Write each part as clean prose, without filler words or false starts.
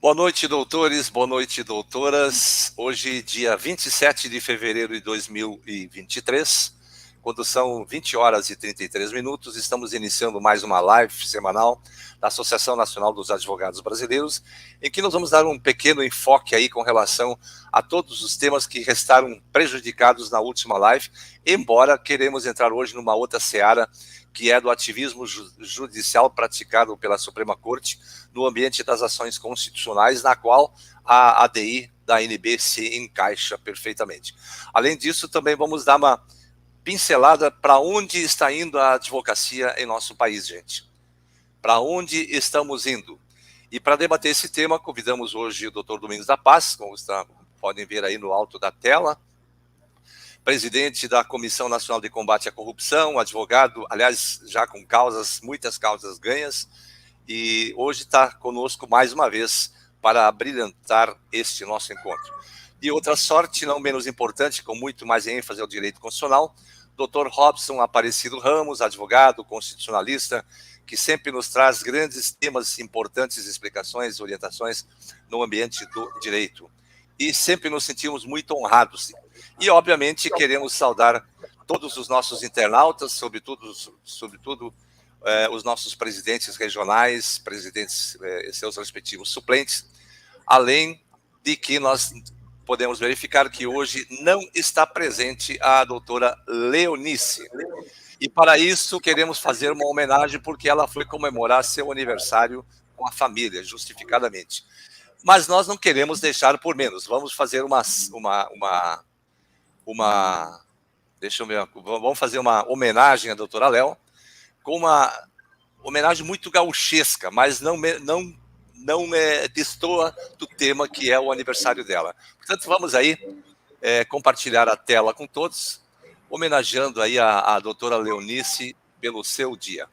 Boa noite, doutores, boa noite, doutoras. Hoje, dia 27 de fevereiro de 2023, quando são 20 horas e 33 minutos, estamos iniciando mais uma live semanal da Associação Nacional dos Advogados Brasileiros, em que nós vamos dar um pequeno enfoque aí com relação a todos os temas que restaram prejudicados na última live, embora queremos entrar hoje numa outra seara, que é do ativismo judicial praticado pela Suprema Corte no ambiente das ações constitucionais, na qual a ADI da ANB se encaixa perfeitamente. Além disso, também vamos dar uma pincelada para onde está indo a advocacia em nosso país, gente. Para onde estamos indo? E para debater esse tema, convidamos hoje o Dr. Domingos da Paz, como podem ver aí no alto da tela, presidente da Comissão Nacional de Combate à Corrupção, advogado, aliás, já com muitas causas ganhas, e hoje está conosco mais uma vez para brilhantar este nosso encontro. E outra sorte, não menos importante, com muito mais ênfase ao direito constitucional, Dr. Robson Aparecido Ramos, advogado, constitucionalista, que sempre nos traz grandes temas, importantes explicações, orientações no ambiente do direito. E sempre nos sentimos muito honrados. E, obviamente, queremos saudar todos os nossos internautas, sobretudo os nossos presidentes regionais, presidentes seus respectivos suplentes, além de que nós podemos verificar que hoje não está presente a doutora Leonice. E, para isso, queremos fazer uma homenagem, porque ela foi comemorar seu aniversário com a família, justificadamente. Mas nós não queremos deixar por menos. Vamos fazer vamos fazer uma homenagem à doutora Léo, com uma homenagem muito gauchesca, mas não destoa do tema que é o aniversário dela. Portanto, vamos aí compartilhar a tela com todos, homenageando aí a doutora Leonice pelo seu dia.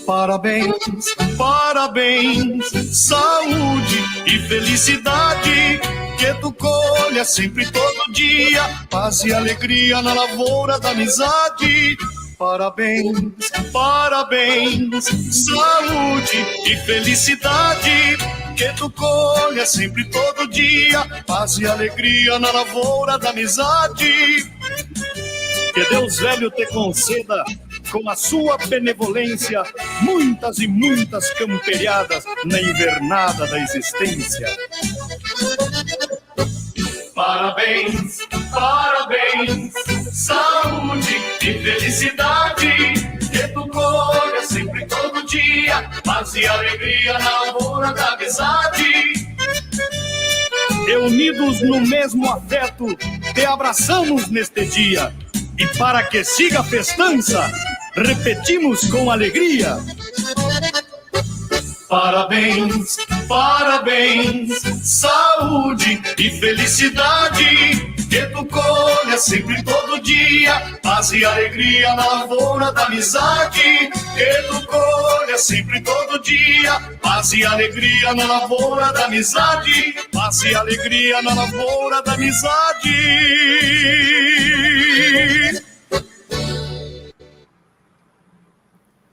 Parabéns, parabéns, saúde e felicidade, que tu colha sempre todo dia, paz e alegria na lavoura da amizade. Parabéns, parabéns, saúde e felicidade, que tu colha sempre todo dia, paz e alegria na lavoura da amizade. Que Deus velho te conceda, com a sua benevolência, muitas e muitas camperiadas na invernada da existência. Parabéns, parabéns, saúde e felicidade, que tu colha sempre todo dia, paz e alegria na lavoura da amizade. Reunidos no mesmo afeto, te abraçamos neste dia, e para que siga a festança, repetimos com alegria. Parabéns, parabéns, saúde e felicidade, que tu colha sempre todo dia, paz e alegria na lavoura da amizade. Que tu colha sempre todo dia, paz e alegria na lavoura da amizade. Paz e alegria na lavoura da amizade.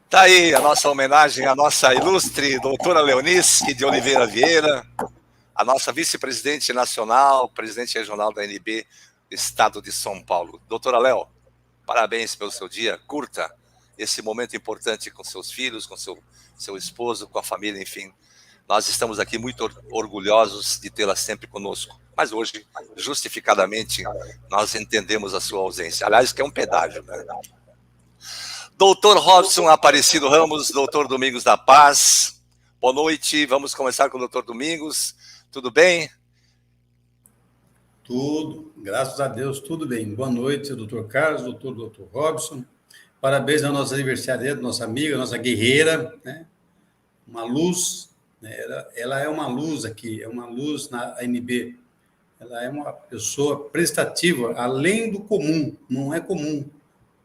Está aí a nossa homenagem à nossa ilustre doutora Leonice de Oliveira Vieira, a nossa vice-presidente nacional, presidente regional da ANB, Estado de São Paulo. Doutora Léo, parabéns pelo seu dia, curta esse momento importante com seus filhos, com seu esposo, com a família, enfim. Nós estamos aqui muito orgulhosos de tê-la sempre conosco, mas hoje, justificadamente, nós entendemos a sua ausência. Aliás, que é um pedágio, né? Doutor Robson Aparecido Ramos, doutor Domingos da Paz, boa noite. Vamos começar com o doutor Domingos. Tudo bem? Tudo, graças a Deus, tudo bem. Boa noite, doutor Carlos, doutor Robson. Parabéns à nossa aniversariante, nossa amiga, nossa guerreira, né? Uma luz, né? Ela é uma luz aqui, é uma luz na ANB. Ela é uma pessoa prestativa, além do comum, não é comum.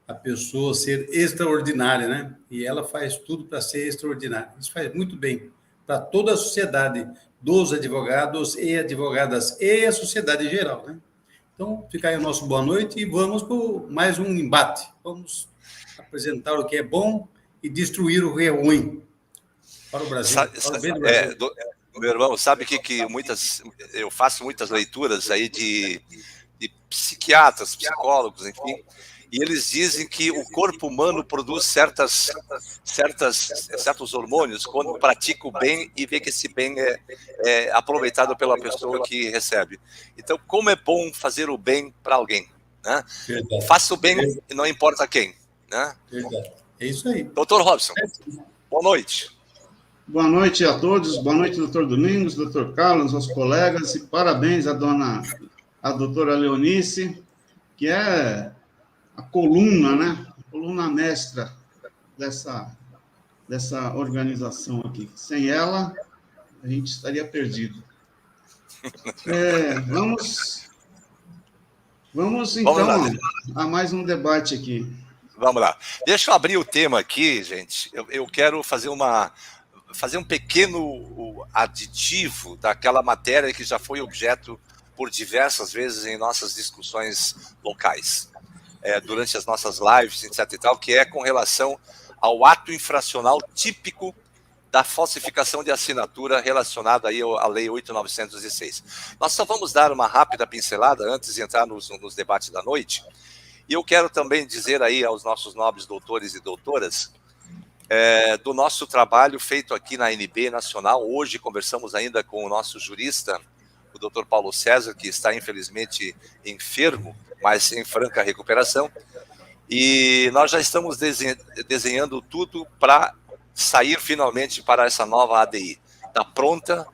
a pessoa ser extraordinária, né? E ela faz tudo para ser extraordinária. Isso faz muito bem para toda a sociedade, dos advogados e advogadas e a sociedade em geral, né? Então, fica aí o nosso boa noite e vamos para mais um embate. Vamos apresentar o que é bom e destruir o que é ruim para o Brasil. Para o bem do Brasil. Meu irmão, sabe que eu faço muitas leituras aí de psiquiatras, psicólogos, enfim, e eles dizem que o corpo humano produz certos hormônios quando pratica o bem e vê que esse bem é aproveitado pela pessoa que recebe. Então, como é bom fazer o bem para alguém, né? Verdade. Faça o bem e não importa quem, né? Verdade. É isso aí. Doutor Robson, boa noite. Boa noite a todos, boa noite, doutor Domingos, doutor Carlos, nossos colegas, e parabéns à doutora Leonice, que é a coluna, né? A coluna mestra dessa organização aqui. Sem ela, a gente estaria perdido. Vamos então a mais um debate aqui. Vamos lá. Deixa eu abrir o tema aqui, gente. Eu quero fazer um pequeno aditivo daquela matéria que já foi objeto por diversas vezes em nossas discussões locais, durante as nossas lives, etc. e tal, que é com relação ao ato infracional típico da falsificação de assinatura relacionada aí à Lei 8.906. Nós só vamos dar uma rápida pincelada antes de entrar nos debates da noite. E eu quero também dizer aí aos nossos nobres doutores e doutoras do nosso trabalho feito aqui na ANB Nacional. Hoje conversamos ainda com o nosso jurista, o doutor Paulo César, que está infelizmente enfermo, mas em franca recuperação. E nós já estamos desenhando tudo para sair finalmente para essa nova ADI. Está pronta,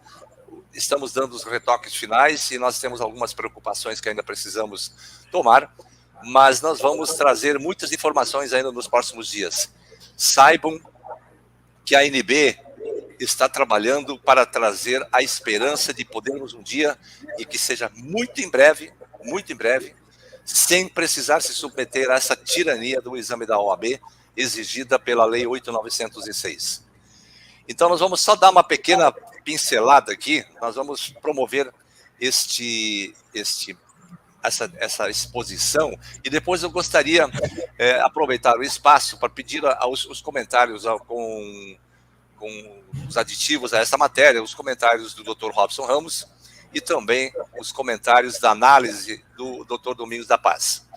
estamos dando os retoques finais e nós temos algumas preocupações que ainda precisamos tomar, mas nós vamos trazer muitas informações ainda nos próximos dias. Saibam que a ANB está trabalhando para trazer a esperança de podermos um dia, e que seja muito em breve, sem precisar se submeter a essa tirania do exame da OAB exigida pela Lei 8.906. Então, nós vamos só dar uma pequena pincelada aqui, nós vamos promover essa exposição, e depois eu gostaria aproveitar o espaço para pedir os comentários com os aditivos a essa matéria, os comentários do Dr. Robson Ramos e também os comentários da análise do Dr. Domingos da Paz.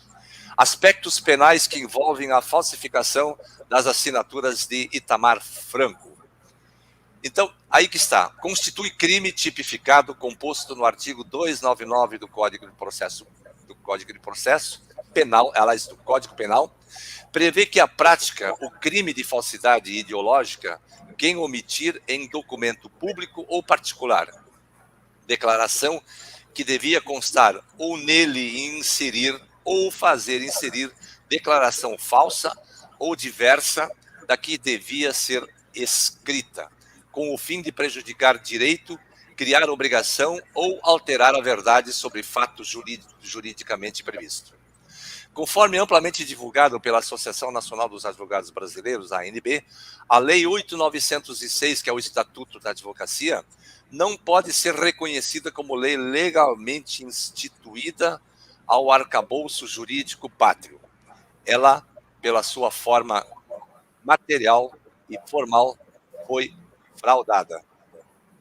Aspectos penais que envolvem a falsificação das assinaturas de Itamar Franco. Então, aí que está. Constitui crime tipificado composto no artigo 299 do Código de Processo Penal, aliás, do Código Penal, prevê que a prática, o crime de falsidade ideológica, quem omitir em documento público ou particular declaração que devia constar ou nele inserir ou fazer inserir declaração falsa ou diversa da que devia ser escrita, com o fim de prejudicar direito, criar obrigação ou alterar a verdade sobre fato juridicamente previsto. Conforme amplamente divulgado pela Associação Nacional dos Advogados Brasileiros, a ANB, a Lei 8.906, que é o Estatuto da Advocacia, não pode ser reconhecida como lei legalmente instituída ao arcabouço jurídico pátrio. Ela, pela sua forma material e formal, foi fraudada.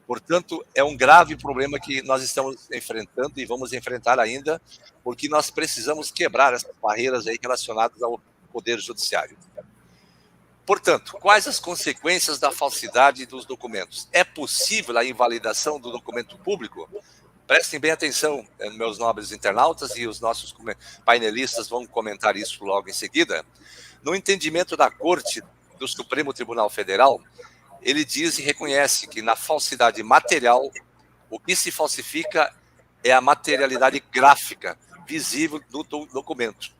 Portanto, é um grave problema que nós estamos enfrentando e vamos enfrentar ainda, porque nós precisamos quebrar essas barreiras aí relacionadas ao Poder Judiciário. Portanto, quais as consequências da falsidade dos documentos? É possível a invalidação do documento público? Prestem bem atenção, meus nobres internautas, e os nossos painelistas vão comentar isso logo em seguida. No entendimento da Corte do Supremo Tribunal Federal, ele diz e reconhece que na falsidade material, o que se falsifica é a materialidade gráfica, visível do documento.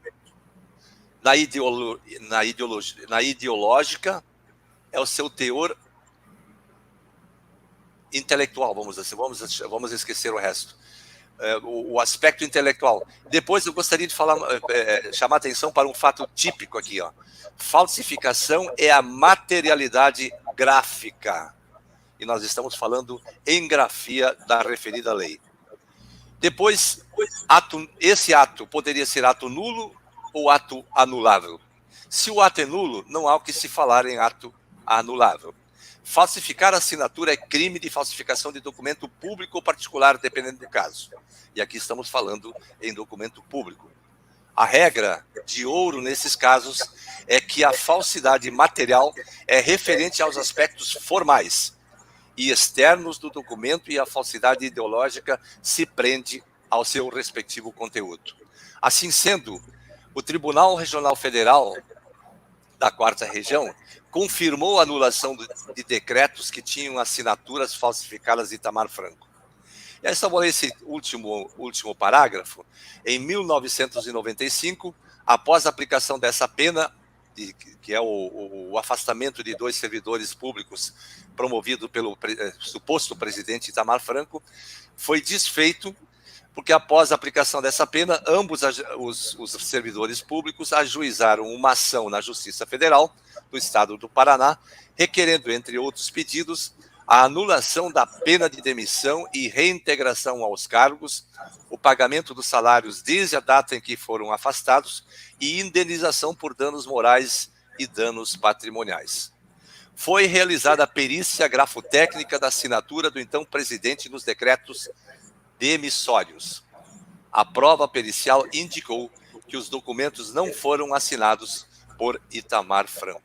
Na ideológica, é o seu teor intelectual, vamos esquecer o resto. o aspecto intelectual. Depois eu gostaria de chamar atenção para um fato típico aqui, ó. Falsificação é a materialidade gráfica. E nós estamos falando em grafia da referida lei. Depois, esse ato poderia ser ato nulo ou ato anulável. Se o ato é nulo, não há o que se falar em ato anulável. Falsificar a assinatura é crime de falsificação de documento público ou particular, dependendo do caso. E aqui estamos falando em documento público. A regra de ouro nesses casos é que a falsidade material é referente aos aspectos formais e externos do documento, e a falsidade ideológica se prende ao seu respectivo conteúdo. Assim sendo, o Tribunal Regional Federal da 4ª Região confirmou a anulação de decretos que tinham assinaturas falsificadas de Itamar Franco. E aí só vou ler esse último parágrafo. Em 1995, após a aplicação dessa pena, que é o afastamento de 2 servidores públicos promovido pelo suposto presidente Itamar Franco, foi desfeito, porque após a aplicação dessa pena, ambos os servidores públicos ajuizaram uma ação na Justiça Federal do Estado do Paraná, requerendo, entre outros pedidos, a anulação da pena de demissão e reintegração aos cargos, o pagamento dos salários desde a data em que foram afastados e indenização por danos morais e danos patrimoniais. Foi realizada a perícia grafotécnica da assinatura do então presidente nos decretos demissórios. A prova pericial indicou que os documentos não foram assinados por Itamar Franco.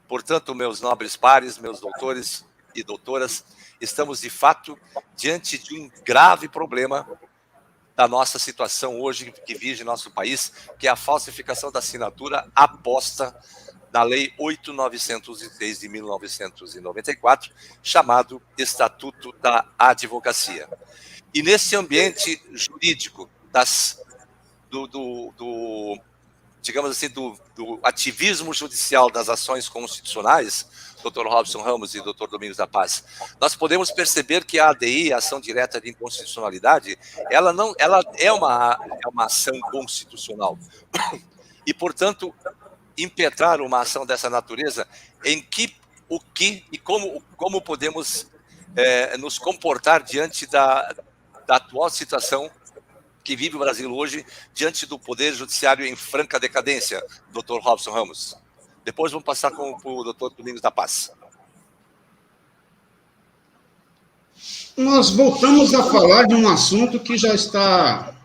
Portanto, meus nobres pares, meus doutores e doutoras, estamos de fato diante de um grave problema da nossa situação hoje que vive nosso país, que é a falsificação da assinatura aposta na Lei 8.906 de 1994, chamado Estatuto da Advocacia. E nesse ambiente jurídico digamos assim, do ativismo judicial das ações constitucionais, Dr. Robson Ramos e Dr. Domingos da Paz, nós podemos perceber que a ADI, a ação direta de inconstitucionalidade, ela é uma ação constitucional. E, portanto, impetrar uma ação dessa natureza, como podemos nos comportar diante da atual situação que vive o Brasil hoje, diante do Poder Judiciário em franca decadência, Dr. Robson Ramos. Depois vamos passar para o Dr. Domingos da Paz. Nós voltamos a falar de um assunto que já está,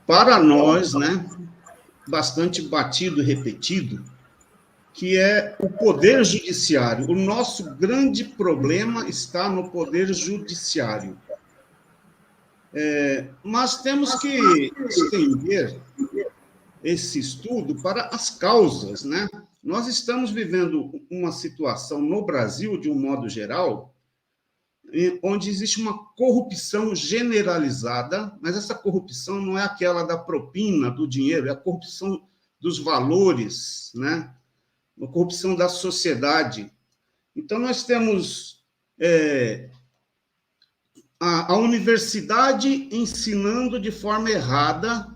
para nós, né, bastante batido e repetido, que é o Poder Judiciário. O nosso grande problema está no Poder Judiciário. Mas temos que estender esse estudo para as causas, né? Nós estamos vivendo uma situação no Brasil, de um modo geral, onde existe uma corrupção generalizada, mas essa corrupção não é aquela da propina, do dinheiro, é a corrupção dos valores, né? A corrupção da sociedade. Então, nós temos a universidade ensinando de forma errada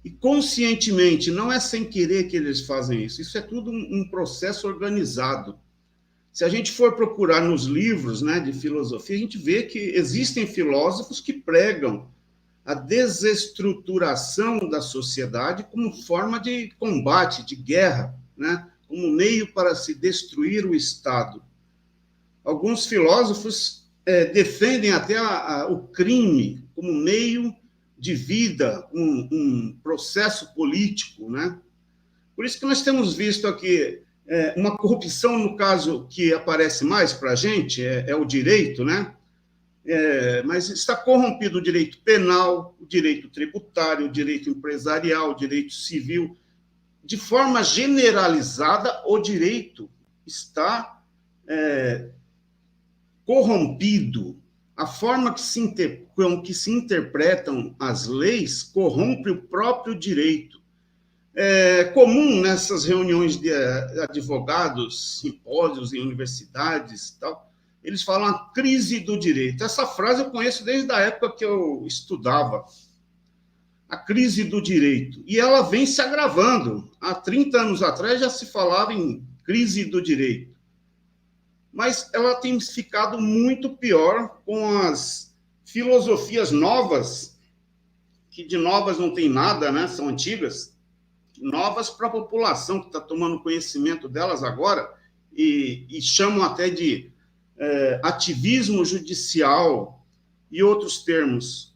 e conscientemente, não é sem querer que eles fazem isso. Isso é tudo um processo organizado. Se a gente for procurar nos livros, né, de filosofia, a gente vê que existem filósofos que pregam a desestruturação da sociedade como forma de combate, de guerra, né, como meio para se destruir o Estado. Alguns filósofos defendem até o crime como meio de vida, um processo político, né? Por isso que nós temos visto aqui uma corrupção, no caso, que aparece mais para a gente, é o direito, né? Mas está corrompido o direito penal, o direito tributário, o direito empresarial, o direito civil. De forma generalizada, o direito está corrompido. A forma que se interpretam as leis corrompe o próprio direito. É comum nessas reuniões de advogados, simpósios em universidades e tal, eles falam a crise do direito. Essa frase eu conheço desde a época que eu estudava. A crise do direito. E ela vem se agravando. Há 30 anos atrás já se falava em crise do direito. Mas ela tem ficado muito pior com as filosofias novas, que de novas não tem nada, né? São antigas, novas para a população que está tomando conhecimento delas agora e chamam até de ativismo judicial e outros termos.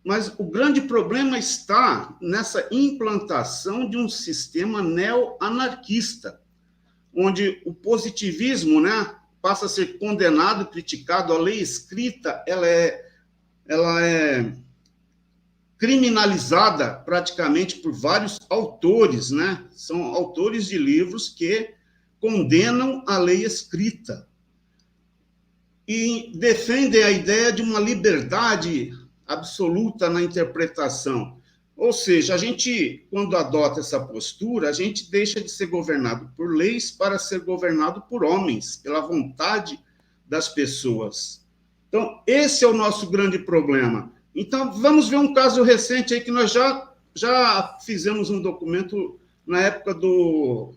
Mas o grande problema está nessa implantação de um sistema neo-anarquista, onde o positivismo, né, passa a ser condenado, criticado. A lei escrita ela é criminalizada praticamente por vários autores, né? São autores de livros que condenam a lei escrita e defendem a ideia de uma liberdade absoluta na interpretação. Ou seja, a gente, quando adota essa postura, a gente deixa de ser governado por leis para ser governado por homens, pela vontade das pessoas. Então, esse é o nosso grande problema. Então, vamos ver um caso recente aí que nós já fizemos um documento na época do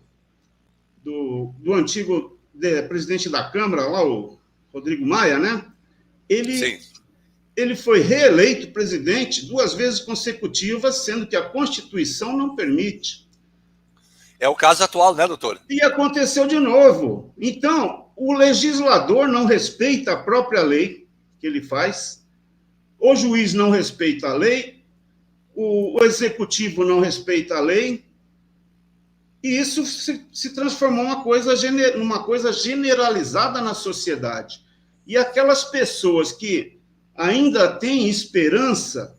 antigo presidente da Câmara, lá, o Rodrigo Maia, né? Ele foi reeleito presidente 2 vezes consecutivas, sendo que a Constituição não permite. É o caso atual, né, doutor? E aconteceu de novo. Então, o legislador não respeita a própria lei que ele faz, o juiz não respeita a lei, o executivo não respeita a lei, e isso se transformou numa coisa generalizada na sociedade. E aquelas pessoas que ainda têm esperança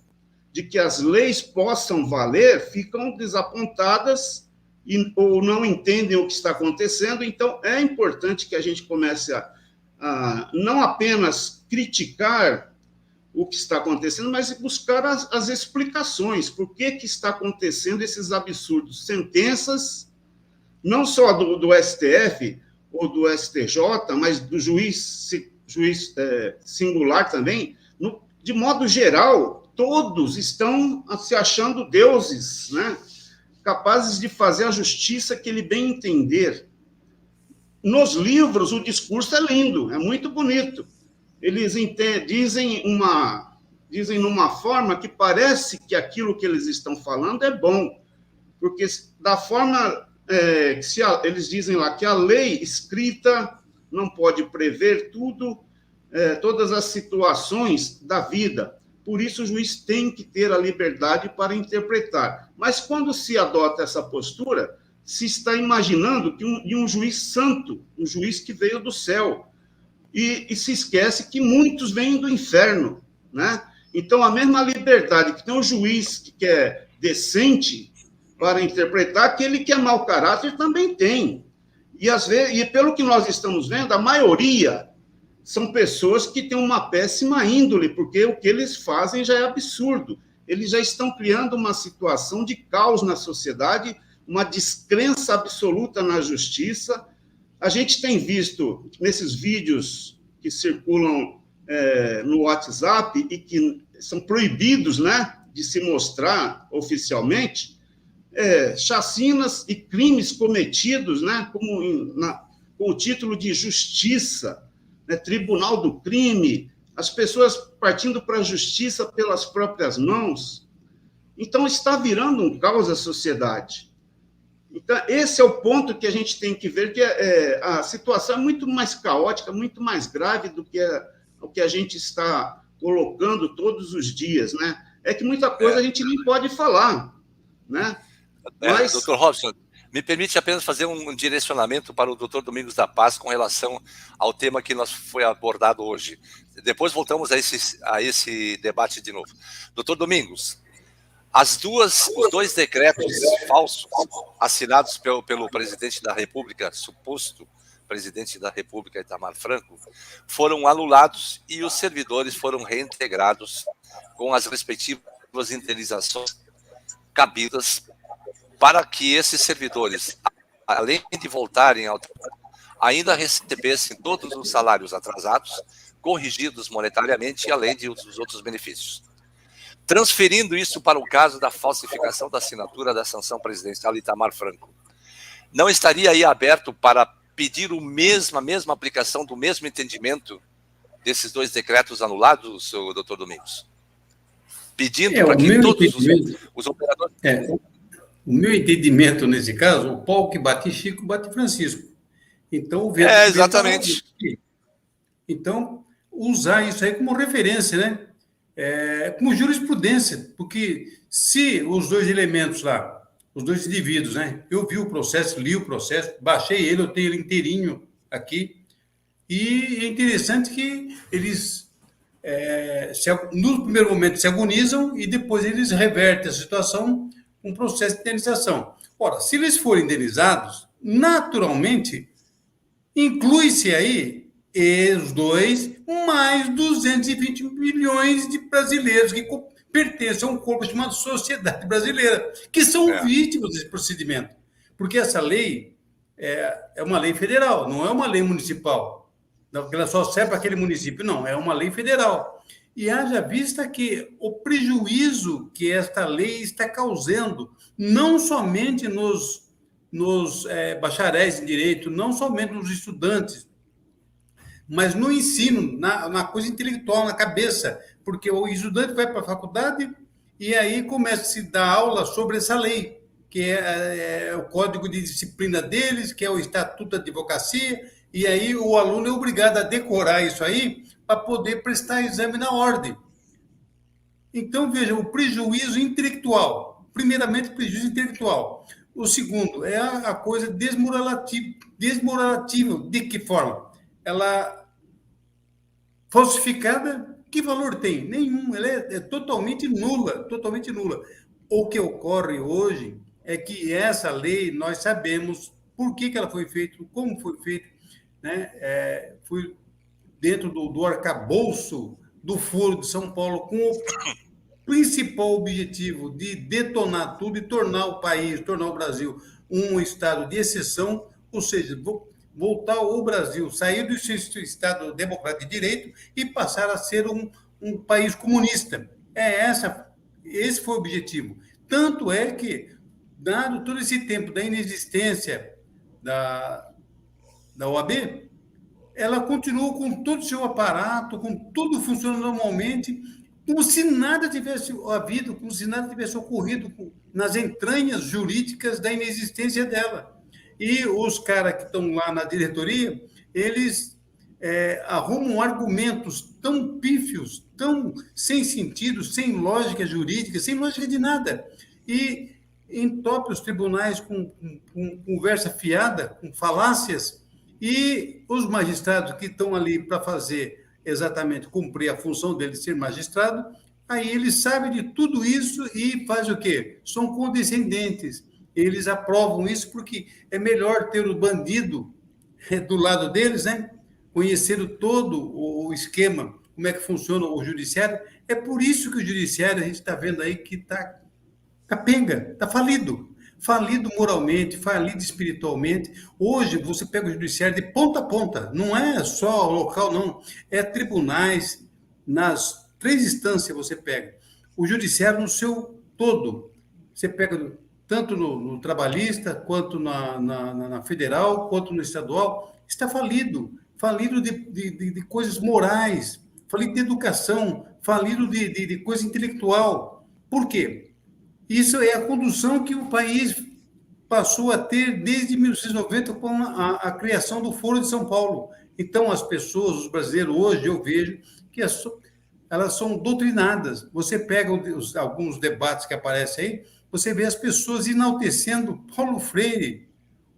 de que as leis possam valer, ficam desapontadas ou não entendem o que está acontecendo. Então, é importante que a gente comece a não apenas criticar o que está acontecendo, mas buscar as explicações. Por que está acontecendo esses absurdos? Sentenças, não só do STF ou do STJ, mas do juiz singular também. De modo geral, todos estão se achando deuses, né? Capazes de fazer a justiça que ele bem entender. Nos livros, o discurso é lindo, é muito bonito. Eles dizem numa forma que parece que aquilo que eles estão falando é bom, porque da forma eles dizem lá que a lei escrita não pode prever todas as situações da vida. Por isso, o juiz tem que ter a liberdade para interpretar. Mas, quando se adota essa postura, se está imaginando que um juiz santo, um juiz que veio do céu, e se esquece que muitos vêm do inferno, né? Então, a mesma liberdade que tem o juiz que é decente para interpretar, aquele que é mau caráter também tem. E, às vezes, e pelo que nós estamos vendo, a maioria são pessoas que têm uma péssima índole, porque o que eles fazem já é absurdo. Eles já estão criando uma situação de caos na sociedade, uma descrença absoluta na justiça. A gente tem visto nesses vídeos que circulam no WhatsApp e que são proibidos, né, de se mostrar oficialmente, chacinas e crimes cometidos, né, com o título de justiça, né, tribunal do crime, as pessoas partindo para a justiça pelas próprias mãos. Então, está virando um caos a sociedade. Então, esse é o ponto que a gente tem que ver, que a situação é muito mais caótica, muito mais grave do que o que a gente está colocando todos os dias, né? É que muita coisa a gente nem pode falar, né? Mas... Dr. Robson, me permite apenas fazer um direcionamento para o Dr. Domingos da Paz com relação ao tema que foi abordado hoje. Depois voltamos a esse debate de novo. Dr. Domingos, os 2 decretos falsos assinados pelo presidente da República, suposto presidente da República, Itamar Franco, foram anulados e os servidores foram reintegrados com as respectivas indenizações cabidas para que esses servidores, além de voltarem ainda recebessem todos os salários atrasados, corrigidos monetariamente, além dos outros benefícios. Transferindo isso para o caso da falsificação da assinatura da sanção presidencial Itamar Franco. Não estaria aí aberto para pedir a mesma aplicação do mesmo entendimento desses dois decretos anulados, senhor doutor Domingos? Pedindo para que todos os operadores... O meu entendimento, nesse caso, o pau que bate Chico, bate Francisco. Então, o vento... exatamente. Então, usar isso aí como referência, né? Como jurisprudência, porque se os dois elementos lá, os dois indivíduos, né? Eu vi o processo, li o processo, baixei ele, eu tenho ele inteirinho aqui, e é interessante que eles, no primeiro momento, se agonizam e depois eles revertem a situação com um processo de indenização. Ora, se eles forem indenizados, naturalmente, inclui-se aí os dois, mais 220 milhões de brasileiros que pertencem a um corpo chamado sociedade brasileira, que são vítimas desse procedimento. Porque essa lei é uma lei federal, não é uma lei municipal. Ela só serve para aquele município. Não, é uma lei federal. E haja vista que o prejuízo que esta lei está causando, não somente nos bacharéis em direito, não somente nos estudantes, mas no ensino, na coisa intelectual, na cabeça, porque o estudante vai para a faculdade e aí começa a se dar aula sobre essa lei, que é o código de disciplina deles, que é o Estatuto da Advocacia, e aí o aluno é obrigado a decorar isso aí para poder prestar exame na ordem. Então, veja, o prejuízo intelectual, primeiramente, prejuízo intelectual. O segundo é a coisa desmoralativa. De que forma? Ela falsificada, que valor tem? Nenhum, ela é totalmente nula, totalmente nula. O que ocorre hoje é que essa lei, nós sabemos por que ela foi feita, como foi feita, né? Foi dentro do arcabouço do Foro de São Paulo, com o principal objetivo de detonar tudo e tornar o país, tornar o Brasil um estado de exceção, ou seja, voltar o Brasil, sair do seu Estado democrático de direito e passar a ser um país comunista. Esse foi o objetivo. Tanto é que, dado todo esse tempo da inexistência da OAB, ela continuou com todo o seu aparato, com tudo funcionando normalmente, como se nada tivesse havido, como se nada tivesse ocorrido nas entranhas jurídicas da inexistência dela. E os caras que estão lá na diretoria, eles arrumam argumentos tão pífios, tão sem sentido, sem lógica jurídica, sem lógica de nada. E entope os tribunais com conversa fiada, com falácias, e os magistrados que estão ali para fazer exatamente, cumprir a função dele de ser magistrado, aí eles sabem de tudo isso e fazem o quê? São condescendentes. Eles aprovam isso porque é melhor ter o bandido do lado deles, né? Conhecendo todo o esquema, como é que funciona o judiciário. É por isso que o judiciário, a gente está vendo aí que está capenga, está falido. Falido moralmente, falido espiritualmente. Hoje, você pega o judiciário de ponta a ponta. Não é só local, não. É tribunais, nas 3 instâncias você pega. O judiciário no seu todo. Você pega tanto no trabalhista, quanto na federal, quanto no estadual, está falido. Falido de coisas morais, falido de educação, falido de coisa intelectual. Por quê? Isso é a condução que o país passou a ter desde 1990 com a criação do Foro de São Paulo. Então, as pessoas, os brasileiros, hoje eu vejo que elas são doutrinadas. Você pega alguns debates que aparecem aí, você vê as pessoas enaltecendo Paulo Freire,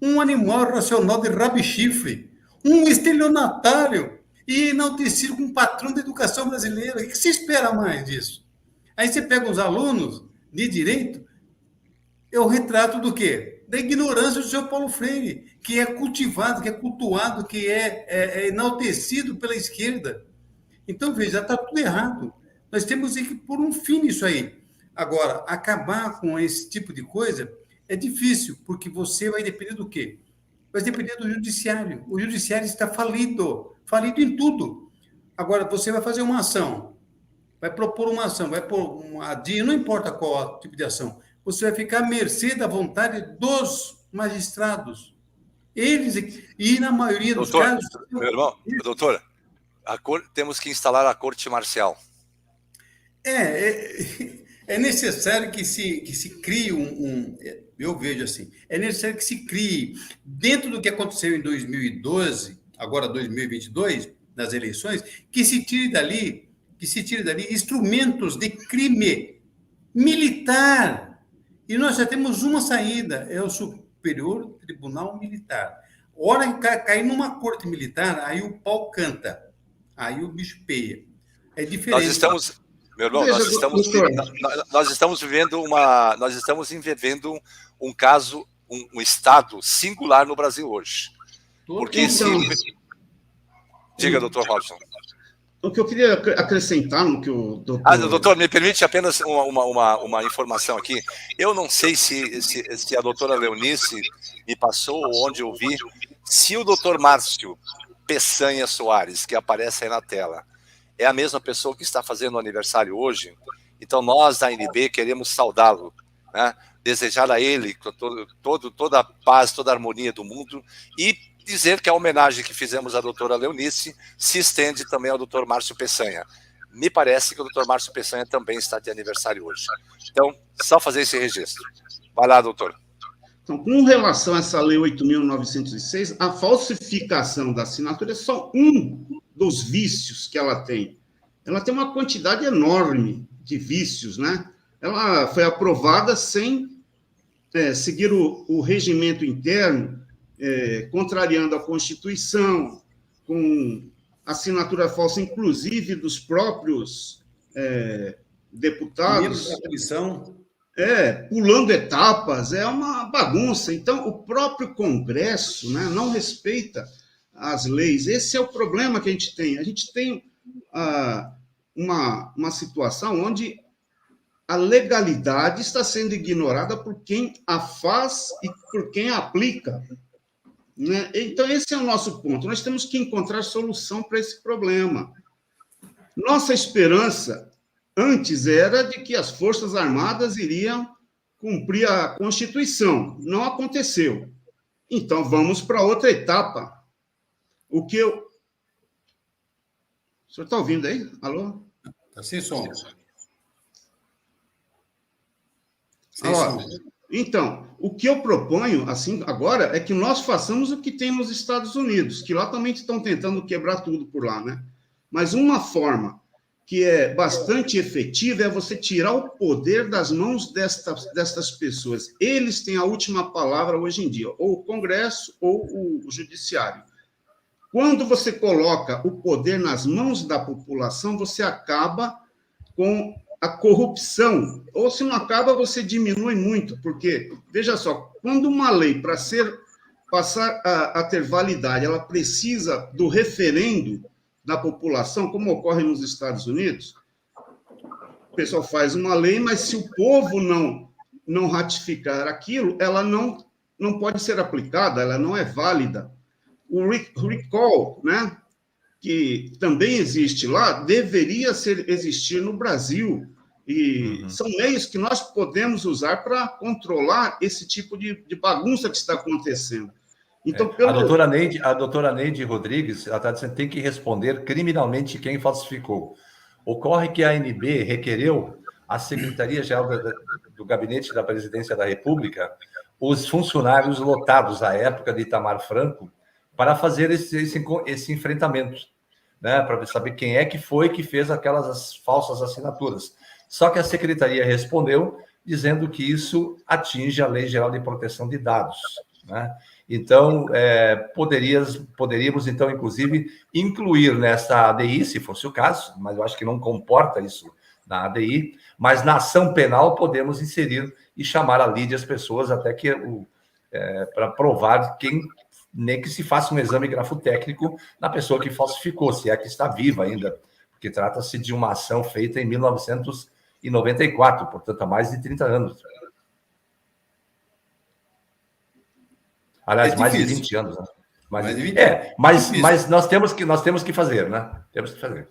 um animal racional de rabichifre, um estelionatário, e enaltecido como patrão da educação brasileira. O que se espera mais disso? Aí você pega os alunos de direito, é o retrato do quê? Da ignorância do seu Paulo Freire, que é cultivado, que é cultuado, que é enaltecido pela esquerda. Então, veja, está tudo errado. Nós temos que pôr um fim nisso aí. Agora, acabar com esse tipo de coisa é difícil, porque você vai depender do quê? vai depender do judiciário. O judiciário está falido em tudo. Agora, você vai fazer uma ação, vai propor uma ação, vai pôr uma DIA, não importa qual tipo de ação, você vai ficar à mercê da vontade dos magistrados. Eles, e na maioria dos casos... Meu irmão, doutor, temos que instalar a corte marcial. É necessário que se crie eu vejo assim, é necessário que se crie, dentro do que aconteceu em 2012, agora 2022, nas eleições, que se tire dali instrumentos de crime militar. E nós já temos uma saída, é o Superior Tribunal Militar. Hora que cair numa corte militar, aí o pau canta, aí o bicho peia. É diferente. Meu irmão, nós estamos vivendo um caso, um estado singular no Brasil hoje. Porque Diga, doutor Robson. O que eu queria acrescentar no que o doutor... doutor, me permite apenas uma informação aqui. Eu não sei se a doutora Leonice me passou ou onde eu vi, se o doutor Márcio Peçanha Soares, que aparece aí na tela, é a mesma pessoa que está fazendo o aniversário hoje. Então nós da ANB queremos saudá-lo, né? Desejar a ele toda a paz, toda a harmonia do mundo e dizer que a homenagem que fizemos à doutora Leonice se estende também ao doutor Márcio Peçanha. Me parece que o doutor Márcio Peçanha também está de aniversário hoje. Então, só fazer esse registro. Vai lá, doutor. Então, com relação a essa lei 8.906, a falsificação da assinatura é só um dos vícios que ela tem. Ela tem uma quantidade enorme de vícios, né? Ela foi aprovada sem seguir o regimento interno, contrariando a Constituição, com assinatura falsa, inclusive dos próprios deputados. Membros da comissão. Pulando etapas, é uma bagunça. Então, o próprio Congresso, né, não respeita as leis. Esse é o problema que a gente tem. A gente tem uma situação onde a legalidade está sendo ignorada por quem a faz e por quem a aplica. Né? Então, esse é o nosso ponto. Nós temos que encontrar solução para esse problema. Nossa esperança antes era de que as Forças Armadas iriam cumprir a Constituição. Não aconteceu. Então, vamos para outra etapa. O senhor está ouvindo aí? Alô? Está sem som. Então, o que eu proponho, assim, agora, é que nós façamos o que tem nos Estados Unidos, que lá também estão tentando quebrar tudo por lá, né? Mas uma forma que é bastante efetiva é você tirar o poder das mãos destas pessoas. Eles têm a última palavra hoje em dia, ou o Congresso ou o Judiciário. Quando você coloca o poder nas mãos da população, você acaba com a corrupção, ou se não acaba, você diminui muito, porque, veja só, quando uma lei, para passar a ter validade, ela precisa do referendo da população, como ocorre nos Estados Unidos, o pessoal faz uma lei, mas se o povo não ratificar aquilo, ela não pode ser aplicada, ela não é válida. O recall, né, que também existe lá, deveria existir no Brasil. E são meios que nós podemos usar para controlar esse tipo de bagunça que está acontecendo. Então, A doutora Neide Rodrigues, ela está dizendo que tem que responder criminalmente quem falsificou. Ocorre que a ANB requereu à Secretaria-Geral do Gabinete da Presidência da República os funcionários lotados à época de Itamar Franco para fazer esse enfrentamento, né, para saber quem é que foi que fez aquelas falsas assinaturas. Só que a Secretaria respondeu dizendo que isso atinge a Lei Geral de Proteção de Dados, né? Então, poderíamos, então, inclusive, incluir nessa ADI, se fosse o caso, mas eu acho que não comporta isso na ADI, mas na ação penal podemos inserir e chamar a lide as pessoas até que para provar nem que se faça um exame grafotécnico na pessoa que falsificou, se é que está viva ainda, porque trata-se de uma ação feita em 1994, portanto, há mais de 30 anos. Aliás, É mais de difícil. 20 anos, né? Mais de 20 Mas nós temos que fazer, né? Temos que fazer.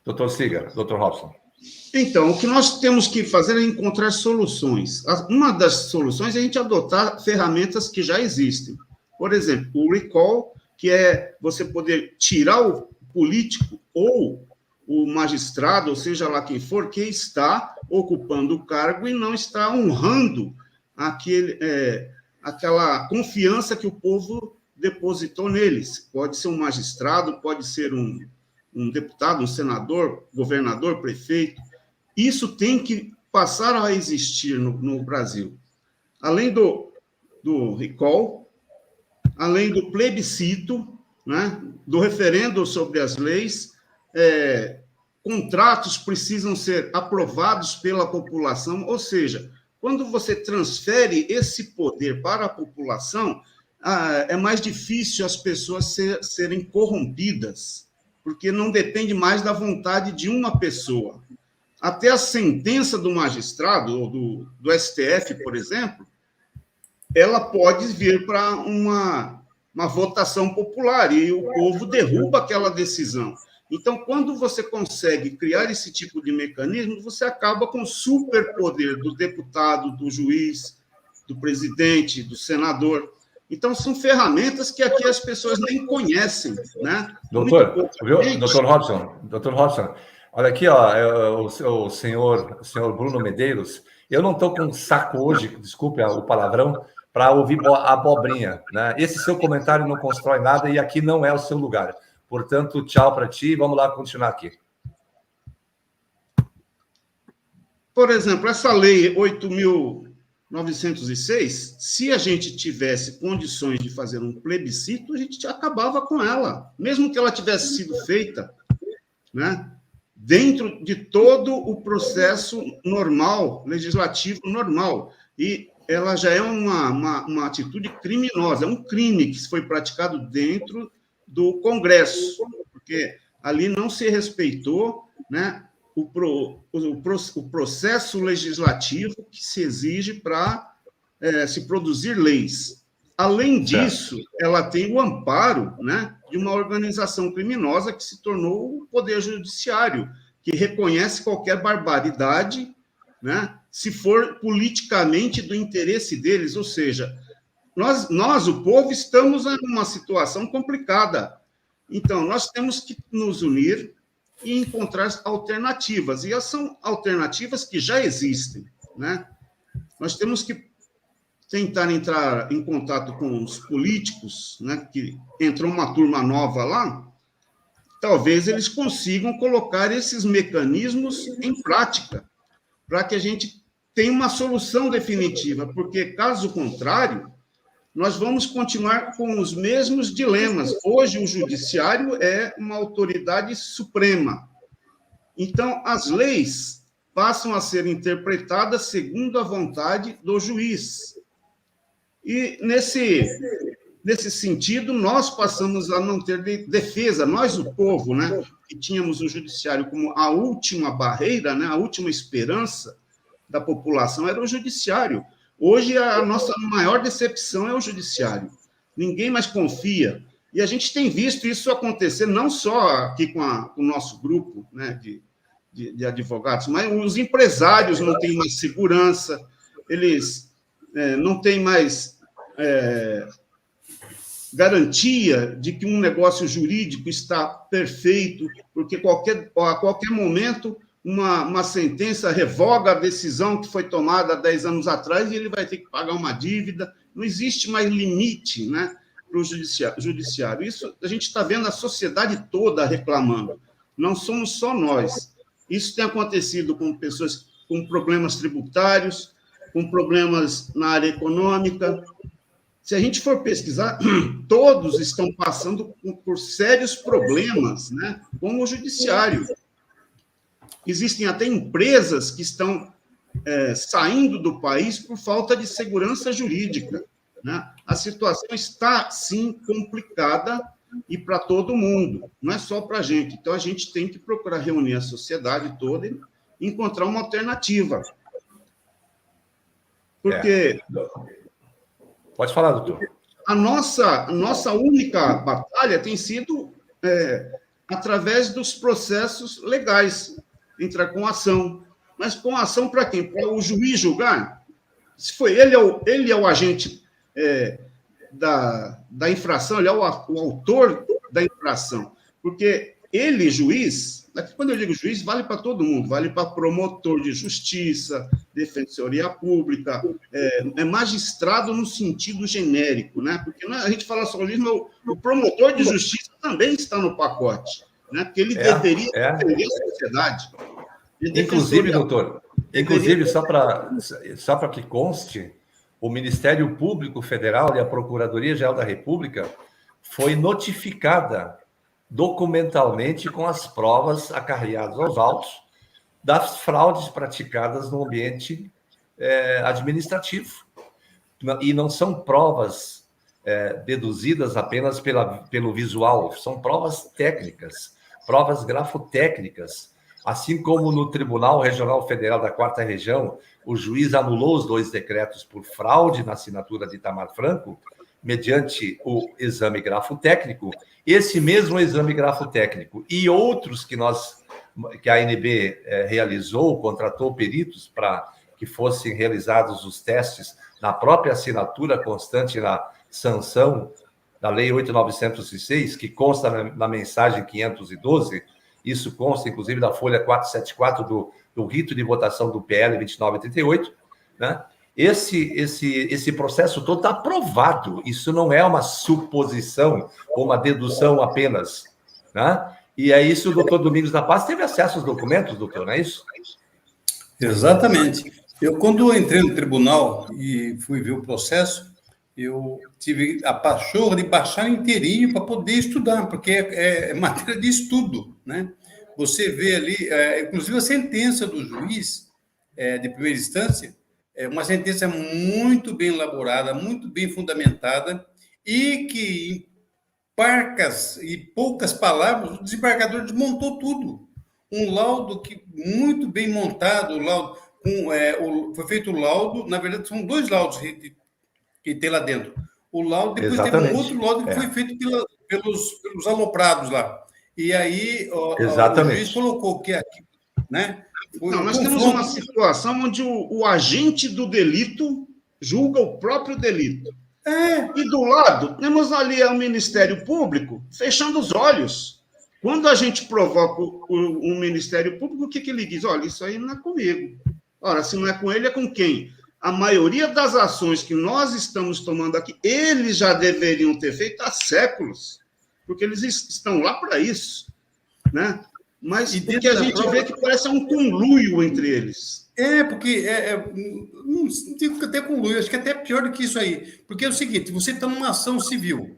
Doutor Siga, doutor Robson. Então, o que nós temos que fazer é encontrar soluções. Uma das soluções é a gente adotar ferramentas que já existem. Por exemplo, o recall, que é você poder tirar o político ou o magistrado, ou seja lá quem for, que está ocupando o cargo e não está honrando aquela confiança que o povo depositou neles. Pode ser um magistrado, pode ser um deputado, um senador, governador, prefeito. Isso tem que passar a existir no Brasil. Além do recall, além do plebiscito, né, do referendo sobre as leis, contratos precisam ser aprovados pela população, ou seja, quando você transfere esse poder para a população, é mais difícil as pessoas serem corrompidas, porque não depende mais da vontade de uma pessoa. Até a sentença do magistrado, ou do STF, por exemplo, ela pode vir para uma votação popular, e o povo derruba aquela decisão. Então, quando você consegue criar esse tipo de mecanismo, você acaba com o superpoder do deputado, do juiz, do presidente, do senador. Então, são ferramentas que aqui as pessoas nem conhecem, né? Doutor Robson, olha aqui, ó, o senhor Bruno Medeiros, eu não estou com um saco hoje, desculpe o palavrão, para ouvir abobrinha, né? Esse seu comentário não constrói nada e aqui não é o seu lugar. Portanto, tchau para ti, vamos lá continuar aqui. Por exemplo, essa lei 8.906, se a gente tivesse condições de fazer um plebiscito, a gente acabava com ela, mesmo que ela tivesse sido feita, né, dentro de todo o processo normal, legislativo normal. E ela já é uma atitude criminosa, é um crime que foi praticado dentro do Congresso, porque ali não se respeitou, né, o processo legislativo que se exige para se produzir leis. Além disso, ela tem o amparo, né, de uma organização criminosa que se tornou o Poder Judiciário, que reconhece qualquer barbaridade, né, se for politicamente do interesse deles, ou seja, nós, o povo, estamos em uma situação complicada. Então, nós temos que nos unir e encontrar alternativas. E essas são alternativas que já existem, né? Nós temos que tentar entrar em contato com os políticos, né? Que entrou uma turma nova lá, talvez eles consigam colocar esses mecanismos em prática, para que a gente tenha uma solução definitiva, porque, caso contrário, nós vamos continuar com os mesmos dilemas. Hoje, o judiciário é uma autoridade suprema. Então, as leis passam a ser interpretadas segundo a vontade do juiz. E, nesse sentido, nós passamos a não ter defesa. Nós, o povo, né, que tínhamos o judiciário como a última barreira, né, a última esperança da população, era o judiciário. Hoje, a nossa maior decepção é o judiciário. Ninguém mais confia. E a gente tem visto isso acontecer, não só aqui com o nosso grupo, né, de advogados, mas os empresários não têm mais segurança, eles não têm mais garantia de que um negócio jurídico está perfeito, porque a qualquer momento uma sentença revoga a decisão que foi tomada 10 anos atrás e ele vai ter que pagar uma dívida. Não existe mais limite, né, para o judiciário. Isso a gente está vendo a sociedade toda reclamando. Não somos só nós. Isso tem acontecido com pessoas com problemas tributários, com problemas na área econômica. Se a gente for pesquisar, todos estão passando por sérios problemas, né, com o judiciário. Existem até empresas que estão saindo do país por falta de segurança jurídica, né? A situação está, sim, complicada e para todo mundo, não é só para a gente. Então, a gente tem que procurar reunir a sociedade toda e encontrar uma alternativa. Porque Pode falar, doutor. A nossa única batalha tem sido através dos processos legais, entrar com ação. Mas com ação para quem? Para o juiz julgar? Se foi ele é o agente da infração, ele é o autor da infração. Porque ele, juiz, quando eu digo juiz, vale para todo mundo, vale para promotor de justiça, defensoria pública, magistrado no sentido genérico, né? Porque a gente fala só juiz, mas o promotor de justiça também está no pacote, né? Porque ele deveria defender a sociedade. Inclusive, doutor, só para que conste, o Ministério Público Federal e a Procuradoria-Geral da República foi notificada documentalmente com as provas acarreadas aos autos das fraudes praticadas no ambiente administrativo. E não são provas deduzidas apenas pelo visual, são provas técnicas, provas grafotécnicas. Assim como no Tribunal Regional Federal da 4ª Região, o juiz anulou os 2 decretos por fraude na assinatura de Itamar Franco, mediante o exame grafotécnico, esse mesmo exame grafotécnico e outros que a ANB realizou, contratou peritos para que fossem realizados os testes na própria assinatura constante na sanção da Lei 8.906, que consta na mensagem 512, isso consta, inclusive, da folha 474 do rito de votação do PL 2938, né? Esse processo todo está aprovado. Isso não é uma suposição ou uma dedução apenas, né? E é isso, o doutor Domingos da Paz teve acesso aos documentos, doutor, não é isso? Exatamente. Quando eu entrei no tribunal e fui ver o processo, eu tive a pachorra de baixar inteirinho para poder estudar, porque é matéria de estudo, né? Você vê ali, inclusive a sentença do juiz de primeira instância, é uma sentença muito bem elaborada, muito bem fundamentada, e que, em parcas e poucas palavras, o desembargador desmontou tudo. Um laudo muito bem montado, foi feito o laudo, na verdade, são 2 laudos que tem lá dentro. O laudo, depois teve um outro laudo que foi feito pelos aloprados lá. E aí o juiz colocou que aqui, né? Nós temos uma situação onde o agente do delito julga o próprio delito. E do lado, temos ali o Ministério Público fechando os olhos. Quando a gente provoca o Ministério Público, o que ele diz? Olha, isso aí não é comigo. Ora, se não é com ele, é com quem? A maioria das ações que nós estamos tomando aqui, eles já deveriam ter feito há séculos, porque eles estão lá para isso, né? Mas porque a gente vê que parece um conluio entre eles. Porque não digo até conluio, acho que é até pior do que isso aí. Porque é o seguinte, você está numa ação civil,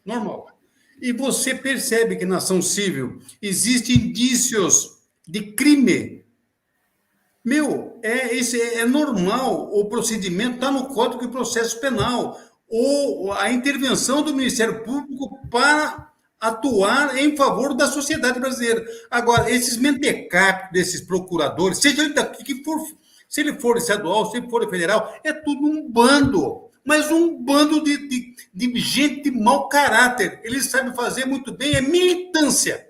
normal, e você percebe que na ação civil existem indícios de crime. É normal, o procedimento está no Código de Processo Penal, ou a intervenção do Ministério Público para atuar em favor da sociedade brasileira. Agora, esses mentecaptos desses procuradores, seja ele daqui que for, se ele for estadual, se ele for federal, é tudo um bando, mas um bando de gente de mau caráter. Eles sabem fazer muito bem, militância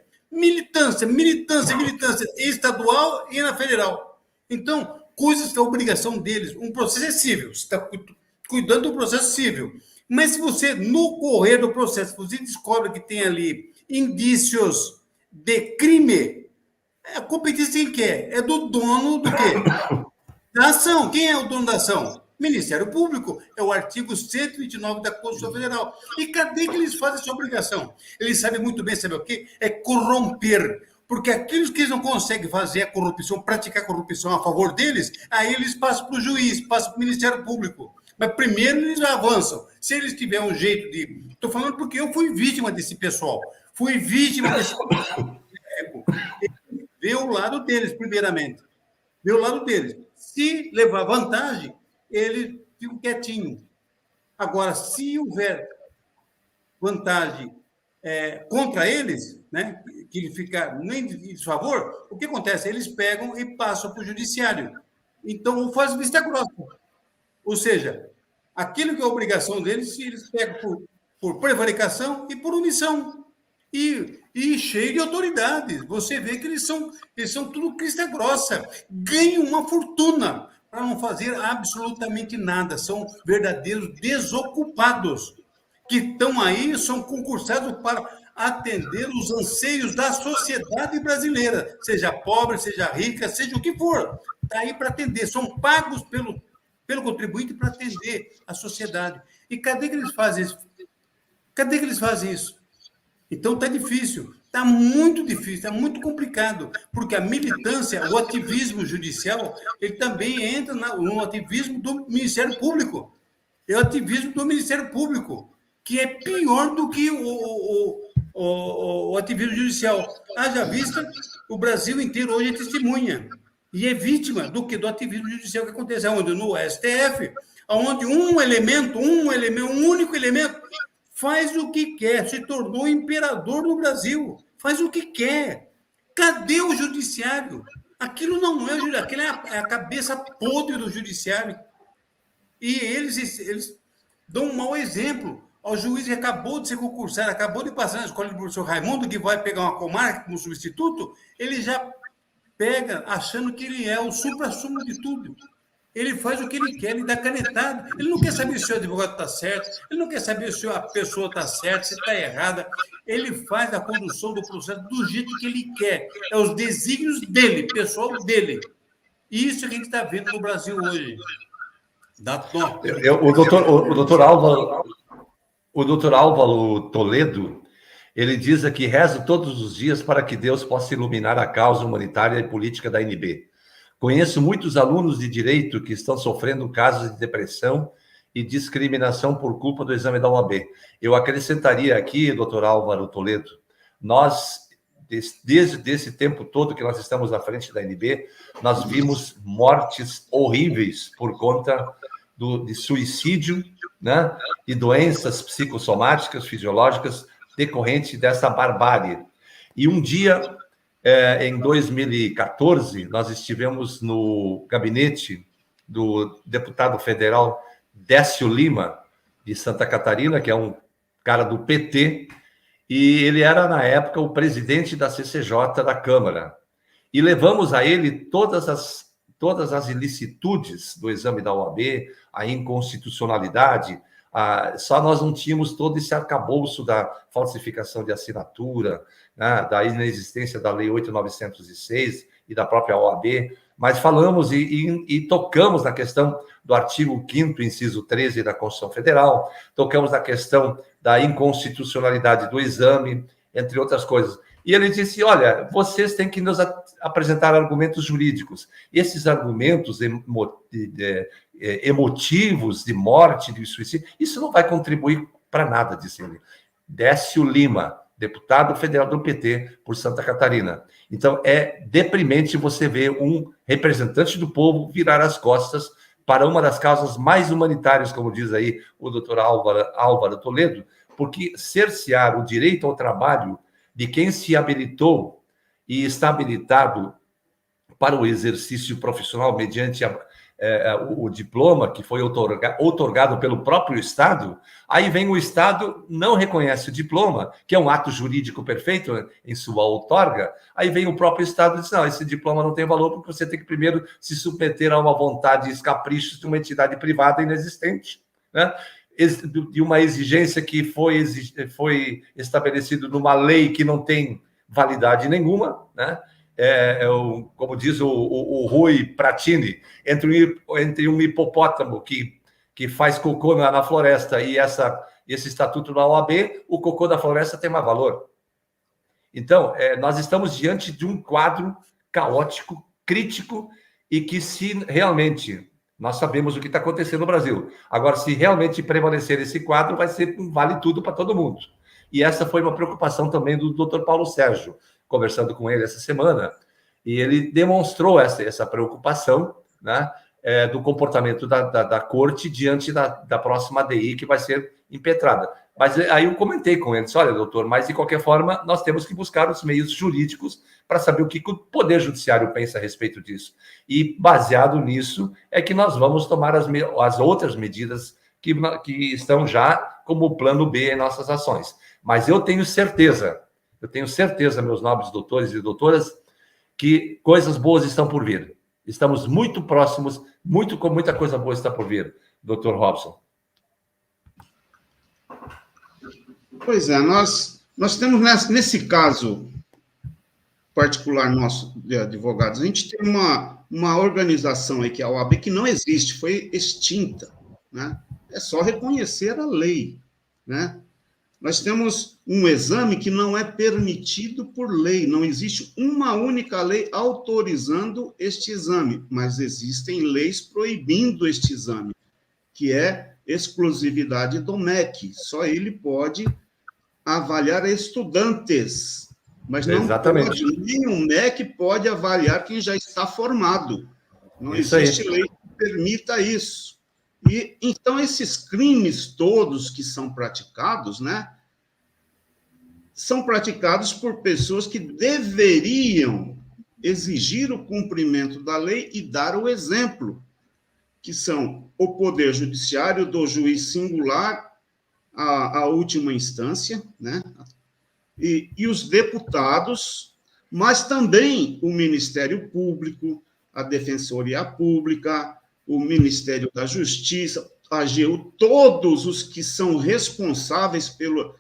estadual e na federal. Então, coisas que é obrigação deles. Um processo é civil, você está cuidando do processo civil. Mas se você, no correr do processo, você descobre que tem ali indícios de crime, a competência quem quer? É do dono do quê? Da ação. Quem é o dono da ação? Ministério Público. É o artigo 129 da Constituição Federal. E cadê que eles fazem essa obrigação? Eles sabem muito bem, sabe o quê? É corromper. Porque aqueles que eles não conseguem fazer a corrupção, praticar a corrupção a favor deles, aí eles passam para o juiz, passam para o Ministério Público. Mas primeiro eles avançam. Se eles tiverem um jeito de... Estou falando porque eu fui vítima desse pessoal. Fui vítima desse pessoal. Ver o lado deles, primeiramente. Ver o lado deles. Se levar vantagem, eles ficam quietinhos. Agora, se houver vantagem contra eles, né, que ele fica nem de desfavor, o que acontece? Eles pegam e passam para o judiciário. Então, faz vista grossa. Ou seja, aquilo que é obrigação deles, eles pegam por prevaricação e por omissão. E cheio de autoridade. Você vê que eles são tudo crista grossa. Ganham uma fortuna para não fazer absolutamente nada. São verdadeiros desocupados que estão aí, são concursados para atender os anseios da sociedade brasileira, seja pobre, seja rica, seja o que for. Está aí para atender. São pagos pelo contribuinte para atender a sociedade. E cadê que eles fazem isso? Cadê que eles fazem isso? Então está difícil, está muito difícil, está muito complicado, porque a militância, o ativismo judicial, ele também entra no ativismo do Ministério Público. É o ativismo do Ministério Público, que é pior do que o ativismo judicial. Haja vista, o Brasil inteiro hoje é testemunha e é vítima do ativismo judicial que acontece, onde no STF, onde um único elemento faz o que quer, se tornou imperador do Brasil, faz o que quer. Cadê o judiciário? Aquilo não é o judiciário, aquilo é a cabeça podre do judiciário. E eles dão um mau exemplo ao juiz que acabou de ser concursado, acabou de passar na escola do professor Raimundo, que vai pegar uma comarca como substituto, ele já pega achando que ele é o supra-sumo de tudo. Ele faz o que ele quer, ele dá canetada. Ele não quer saber se o advogado está certo, ele não quer saber se a pessoa está certa, se está errada. Ele faz a condução do processo do jeito que ele quer. É os desígnios dele, pessoal dele. E isso que a gente está vendo no Brasil hoje. Dá dó. O doutor Álvaro Toledo, ele diz aqui: rezo todos os dias para que Deus possa iluminar a causa humanitária e política da ANB. Conheço muitos alunos de direito que estão sofrendo casos de depressão e discriminação por culpa do exame da OAB. Eu acrescentaria aqui, doutor Álvaro Toledo, nós, desde esse tempo todo que nós estamos à frente da ANB, nós vimos mortes horríveis por conta de suicídio, né, e doenças psicossomáticas, fisiológicas, decorrente dessa barbárie. E um dia, em 2014, nós estivemos no gabinete do deputado federal Décio Lima, de Santa Catarina, que é um cara do PT, e ele era, na época, o presidente da CCJ da Câmara. E levamos a ele todas as ilicitudes do exame da OAB, a inconstitucionalidade. Só nós não tínhamos todo esse arcabouço da falsificação de assinatura, né, da inexistência da Lei 8.906 e da própria OAB, mas falamos e tocamos na questão do artigo 5º, inciso 13 da Constituição Federal, tocamos na questão da inconstitucionalidade do exame, entre outras coisas. E ele disse: olha, vocês têm que nos apresentar argumentos jurídicos. Esses argumentos emotivos de morte, de suicídio, isso não vai contribuir para nada, disse ele. Décio Lima, deputado federal do PT por Santa Catarina. Então, é deprimente você ver um representante do povo virar as costas para uma das causas mais humanitárias, como diz aí o doutor Álvaro Toledo, porque cercear o direito ao trabalho de quem se habilitou e está habilitado para o exercício profissional mediante o diploma que foi outorgado pelo próprio Estado, aí vem o Estado, não reconhece o diploma, que é um ato jurídico perfeito em sua outorga, aí vem o próprio Estado e diz: não, esse diploma não tem valor porque você tem que primeiro se submeter a uma vontade e caprichos de uma entidade privada inexistente, né? De uma exigência que foi estabelecido numa lei que não tem validade nenhuma, né? Como diz o Rui Pratini, entre um hipopótamo que faz cocô na floresta e esse estatuto da OAB, o cocô da floresta tem mais valor. Então, nós estamos diante de um quadro caótico, crítico, e que se realmente... Nós sabemos o que está acontecendo no Brasil. Agora, se realmente prevalecer esse quadro, vai ser um vale tudo para todo mundo. E essa foi uma preocupação também do doutor Paulo Sérgio, conversando com ele essa semana, e ele demonstrou essa preocupação, né, do comportamento da corte diante da próxima ADI que vai ser impetrada. Mas aí eu comentei com ele, disse: olha, doutor, mas de qualquer forma nós temos que buscar os meios jurídicos para saber o que o Poder Judiciário pensa a respeito disso. E baseado nisso é que nós vamos tomar as outras medidas que estão já como plano B em nossas ações. Mas eu tenho certeza, meus nobres doutores e doutoras, que coisas boas estão por vir. Estamos muito próximos, com muita coisa boa está por vir, doutor Robson. Pois é, nós temos, nesse caso particular nosso de advogados, a gente tem uma organização aí, que é a OAB, que não existe, foi extinta, né? É só reconhecer a lei, né? Nós temos um exame que não é permitido por lei, não existe uma única lei autorizando este exame, mas existem leis proibindo este exame, que é exclusividade do MEC, só ele pode avaliar estudantes, mas não Exatamente. pode, nem o MEC pode avaliar quem já está formado, não existe lei que permita isso. E, então, esses crimes todos que são praticados, né, são praticados por pessoas que deveriam exigir o cumprimento da lei e dar o exemplo, que são o Poder Judiciário, do juiz singular, a última instância, né, e os deputados, mas também o Ministério Público, a Defensoria Pública, o Ministério da Justiça, a AGU, todos os que são responsáveis pelo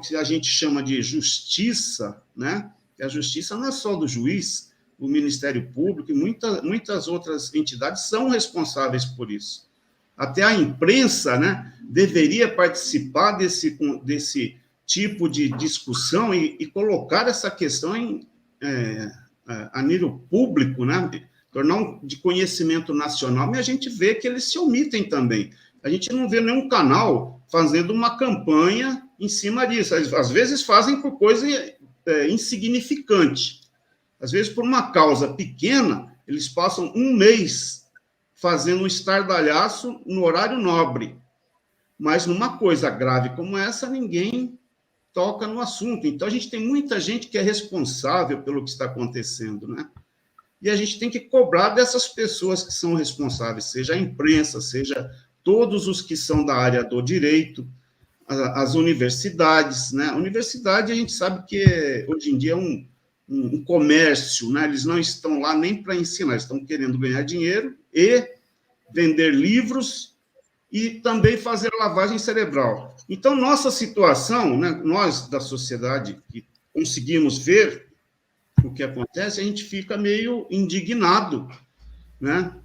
que a gente chama de justiça, né? A justiça não é só do juiz, o Ministério Público e muitas outras entidades são responsáveis por isso. Até a imprensa, né, deveria participar desse tipo de discussão e colocar essa questão a nível público, né? Tornar de conhecimento nacional, mas a gente vê que eles se omitem também. A gente não vê nenhum canal fazendo uma campanha em cima disso. Às vezes fazem por coisa insignificante. Às vezes, por uma causa pequena, eles passam um mês fazendo um estardalhaço no horário nobre. Mas numa coisa grave como essa, ninguém toca no assunto. Então, a gente tem muita gente que é responsável pelo que está acontecendo, né? E a gente tem que cobrar dessas pessoas que são responsáveis, seja a imprensa, seja todos os que são da área do direito, as universidades, né? A universidade, a gente sabe que hoje em dia é um comércio, né? Eles não estão lá nem para ensinar, eles estão querendo ganhar dinheiro e vender livros e também fazer lavagem cerebral. Então, nossa situação, né? Nós da sociedade que conseguimos ver o que acontece, a gente fica meio indignado, né?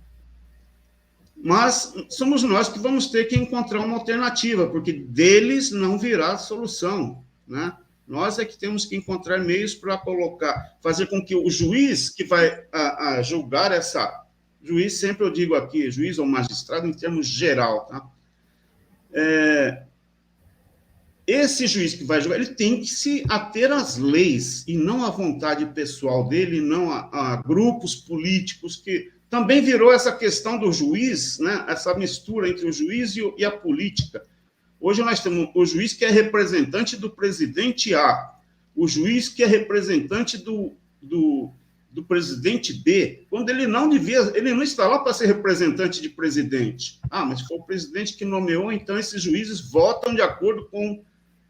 Mas somos nós que vamos ter que encontrar uma alternativa, porque deles não virá solução, né? Nós é que temos que encontrar meios para fazer com que o juiz que vai julgar juiz, sempre eu digo aqui, juiz ou magistrado em termos geral, tá? Esse juiz que vai julgar, ele tem que se ater às leis e não à vontade pessoal dele, não a grupos políticos, que também virou essa questão do juiz, né? Essa mistura entre o juiz e a política. Hoje nós temos o juiz que é representante do presidente A, o juiz que é representante do presidente B, quando ele não está lá para ser representante de presidente. Mas foi o presidente que nomeou, então esses juízes votam de acordo com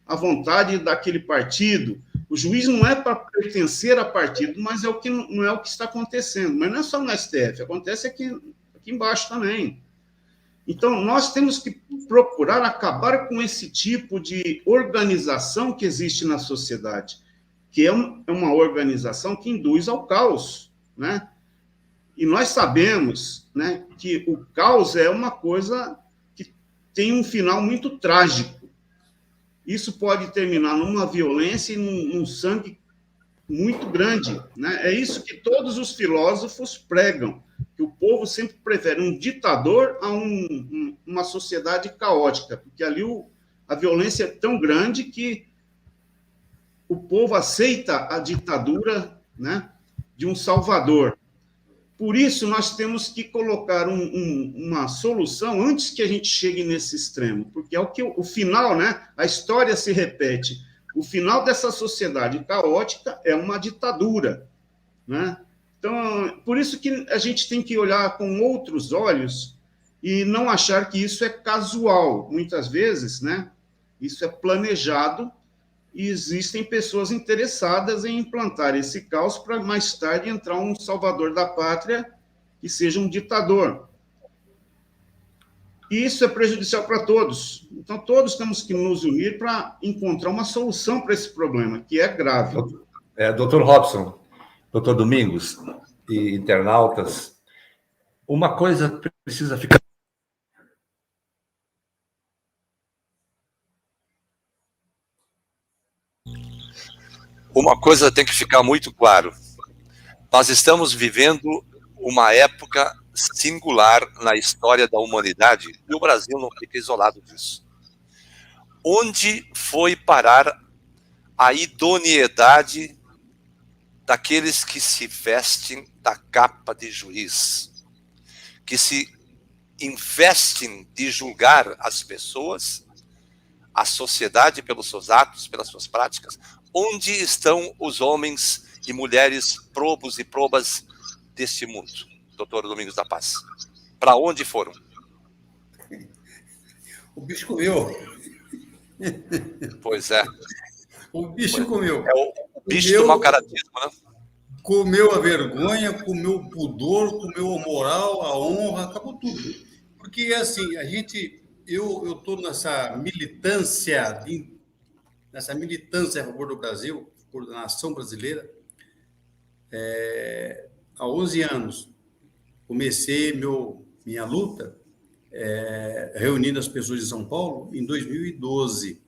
a vontade daquele partido. O juiz não é para pertencer a partido, mas não é o que está acontecendo. Mas não é só no STF, acontece aqui embaixo também. Então, nós temos que procurar acabar com esse tipo de organização que existe na sociedade, que é uma organização que induz ao caos, né? E nós sabemos, né, que o caos é uma coisa que tem um final muito trágico. Isso pode terminar numa violência e num sangue muito grande, né? É isso que todos os filósofos pregam, que o povo sempre prefere um ditador a uma sociedade caótica, porque ali a violência é tão grande que o povo aceita a ditadura, né, de um salvador. Por isso, nós temos que colocar uma solução antes que a gente chegue nesse extremo, porque é o final, né? A história se repete. O final dessa sociedade caótica é uma ditadura, né? Então, por isso que a gente tem que olhar com outros olhos e não achar que isso é casual. Muitas vezes, né, isso é planejado e existem pessoas interessadas em implantar esse caos para mais tarde entrar um salvador da pátria que seja um ditador. E isso é prejudicial para todos. Então, todos temos que nos unir para encontrar uma solução para esse problema, que é grave. Doutor Robson, doutor Domingos e internautas, uma coisa precisa ficar... Uma coisa tem que ficar muito claro. Nós estamos vivendo uma época singular na história da humanidade, e o Brasil não fica isolado disso. Onde foi parar a idoneidade daqueles que se vestem da capa de juiz, que se investem de julgar as pessoas, a sociedade pelos seus atos, pelas suas práticas? Onde estão os homens e mulheres probos e probas deste mundo, doutor Domingos da Paz? Para onde foram? O bicho comeu. Pois é. O bicho comeu. É o bicho do mau caratismo, né? Comeu a vergonha, comeu o pudor, comeu a moral, a honra, acabou tudo. Porque, assim, eu estou nessa militância a favor do Brasil, por da nação brasileira, há 11 anos. Comecei minha luta reunindo as pessoas de São Paulo em 2012,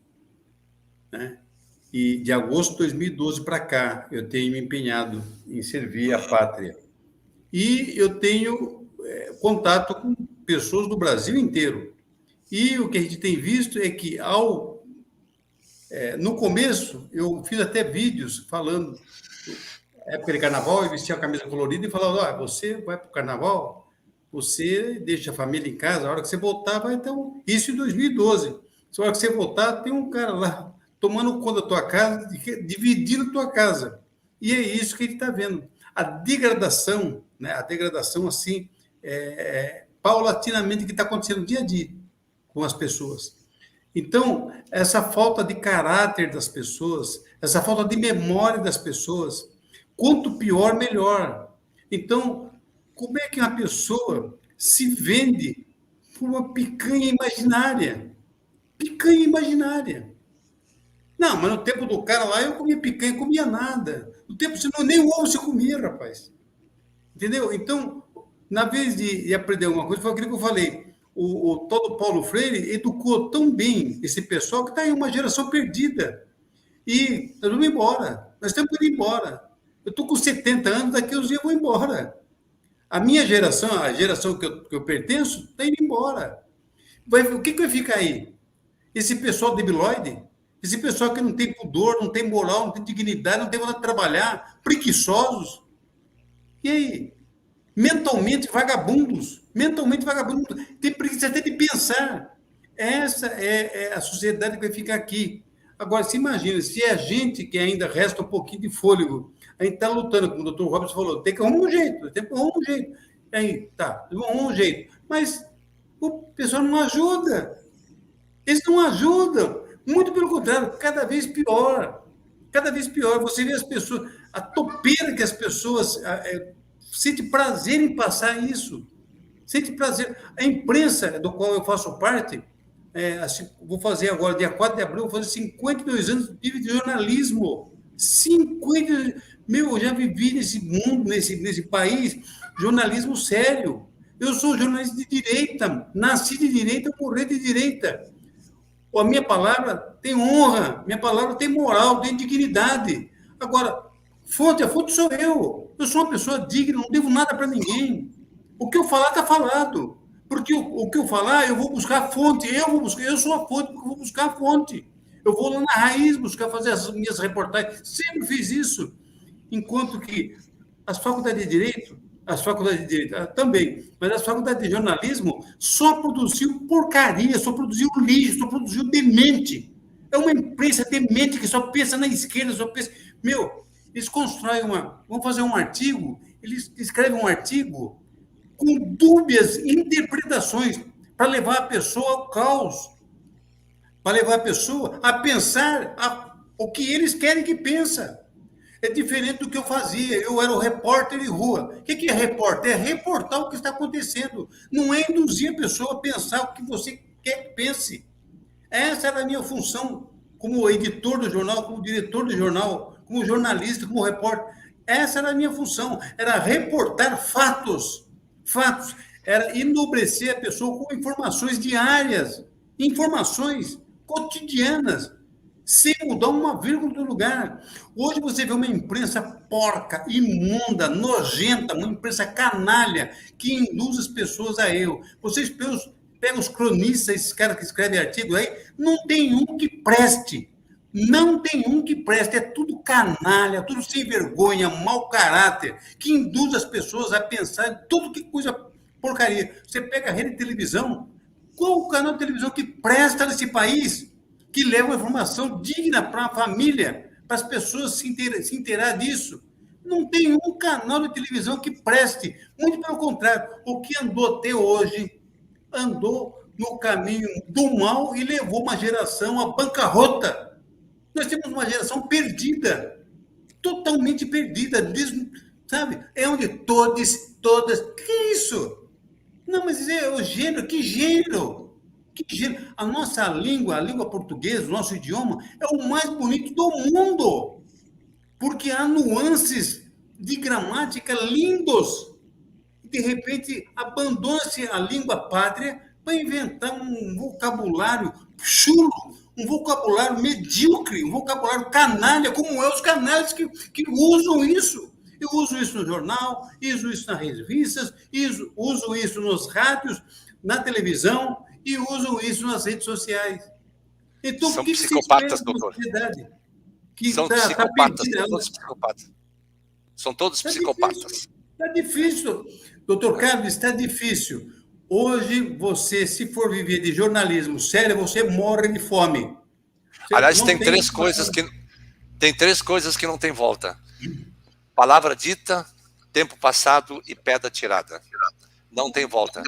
né? E de agosto de 2012 para cá, eu tenho me empenhado em servir a pátria. E eu tenho contato com pessoas do Brasil inteiro. E o que a gente tem visto é que, no começo, eu fiz até vídeos falando, época de carnaval, eu vestia a camisa colorida e falava, você vai para o carnaval, você deixa a família em casa, a hora que você voltar, vai ter isso em 2012. A hora que você voltar, tem um cara lá tomando conta da tua casa, dividindo a tua casa. E é isso que a gente está vendo. A degradação, né? A degradação, assim, paulatinamente, que está acontecendo dia a dia com as pessoas. Então, essa falta de caráter das pessoas, essa falta de memória das pessoas, quanto pior, melhor. Então, como é que uma pessoa se vende por uma picanha imaginária? Picanha imaginária. Não, mas no tempo do cara lá, eu comia picanha, comia nada. No tempo, senão, nem o ovo se comia, rapaz. Entendeu? Então, na vez de aprender alguma coisa, foi aquilo que eu falei. O todo Paulo Freire educou tão bem esse pessoal que está em uma geração perdida. E nós vamos embora. Nós temos que ir embora. Eu estou com 70 anos, daqui uns dias eu vou embora. A minha geração, a geração que eu pertenço, está indo embora. O que vai ficar aí? Esse pessoal debilóide? Esse pessoal que não tem pudor, não tem moral, não tem dignidade, não tem vontade de trabalhar, preguiçosos. E aí? Mentalmente vagabundos. Tem preguiça até de pensar. Essa é a sociedade que vai ficar aqui. Agora, se imagina, se a gente que ainda resta um pouquinho de fôlego, a gente está lutando, como o doutor Robson falou, tem que arrumar um jeito. Aí, tá, arrumar um jeito. Mas o pessoal não ajuda. Eles não ajudam. Muito pelo contrário, cada vez pior. Cada vez pior. Você vê as pessoas, a topeira que as pessoas sente prazer em passar isso. Sente prazer. A imprensa, do qual eu faço parte, vou fazer agora, dia 4 de abril, vou fazer 52 anos de jornalismo. 50... eu já vivi nesse mundo, nesse país, jornalismo sério. Eu sou jornalista de direita, nasci de direita, morri de direita. A minha palavra tem honra, minha palavra tem moral, tem dignidade. Agora, a fonte sou eu. Eu sou uma pessoa digna, não devo nada para ninguém. O que eu falar está falado. Porque o que eu falar, eu vou buscar a fonte. Eu sou a fonte, porque eu vou buscar a fonte. Eu vou lá na raiz buscar fazer as minhas reportagens. Sempre fiz isso. Enquanto que as faculdades de Direito também, mas as faculdades de jornalismo só produziu porcaria, só produziu lixo, só produziu demente. É uma imprensa demente que só pensa na esquerda, só pensa... Eles constroem vamos fazer um artigo, eles escrevem um artigo com dúbias interpretações, para levar a pessoa ao caos, para levar a pessoa a pensar o que eles querem que pensa. É diferente do que eu fazia. Eu era o repórter de rua. O que é repórter? É reportar o que está acontecendo. Não é induzir a pessoa a pensar o que você quer que pense. Essa era a minha função como editor do jornal, como diretor do jornal, como jornalista, como repórter. Essa era a minha função. Era reportar fatos. Fatos. Era enobrecer a pessoa com informações diárias, informações cotidianas, sem mudar uma vírgula do lugar. Hoje você vê uma imprensa porca, imunda, nojenta, uma imprensa canalha, que induz as pessoas a erro. Vocês pegam os cronistas, esses caras que escrevem artigo aí, não tem um que preste. Não tem um que preste. É tudo canalha, tudo sem vergonha, mau caráter, que induz as pessoas a pensar em tudo que coisa porcaria. Você pega a rede de televisão, qual o canal de televisão que presta nesse país? Que leva uma informação digna para a família, para as pessoas se inteirar disso. Não tem um canal de televisão que preste. Muito pelo contrário, o que andou até hoje, andou no caminho do mal e levou uma geração à bancarrota. Nós temos uma geração perdida, totalmente perdida, sabe? É onde todas... Que é isso? Não, mas é o gênero, que gênero? A nossa língua, a língua portuguesa, o nosso idioma, é o mais bonito do mundo, porque há nuances de gramática lindos. De repente, abandona-se a língua pátria para inventar um vocabulário chulo, um vocabulário medíocre, um vocabulário canalha, como é os canalhas que usam isso. Eu uso isso no jornal, uso isso nas revistas, uso isso nos rádios, na televisão, e usam isso nas redes sociais. Então, são psicopatas, doutor. São psicopatas, todos psicopatas. São todos psicopatas. Está difícil, doutor Carlos, está difícil. Hoje, você, se for viver de jornalismo sério, você morre de fome. Aliás, tem três coisas que não tem volta. Palavra dita, tempo passado e pedra tirada. Não tem volta.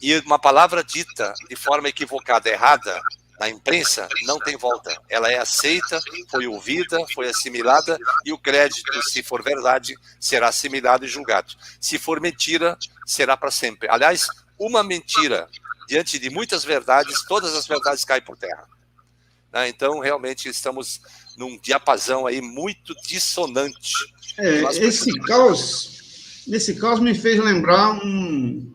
E uma palavra dita de forma equivocada, errada, na imprensa, não tem volta. Ela é aceita, foi ouvida, foi assimilada, e o crédito, se for verdade, será assimilado e julgado. Se for mentira, será para sempre. Aliás, uma mentira, diante de muitas verdades, todas as verdades caem por terra. Então, realmente, estamos num diapasão aí muito dissonante. Esse caos me fez lembrar um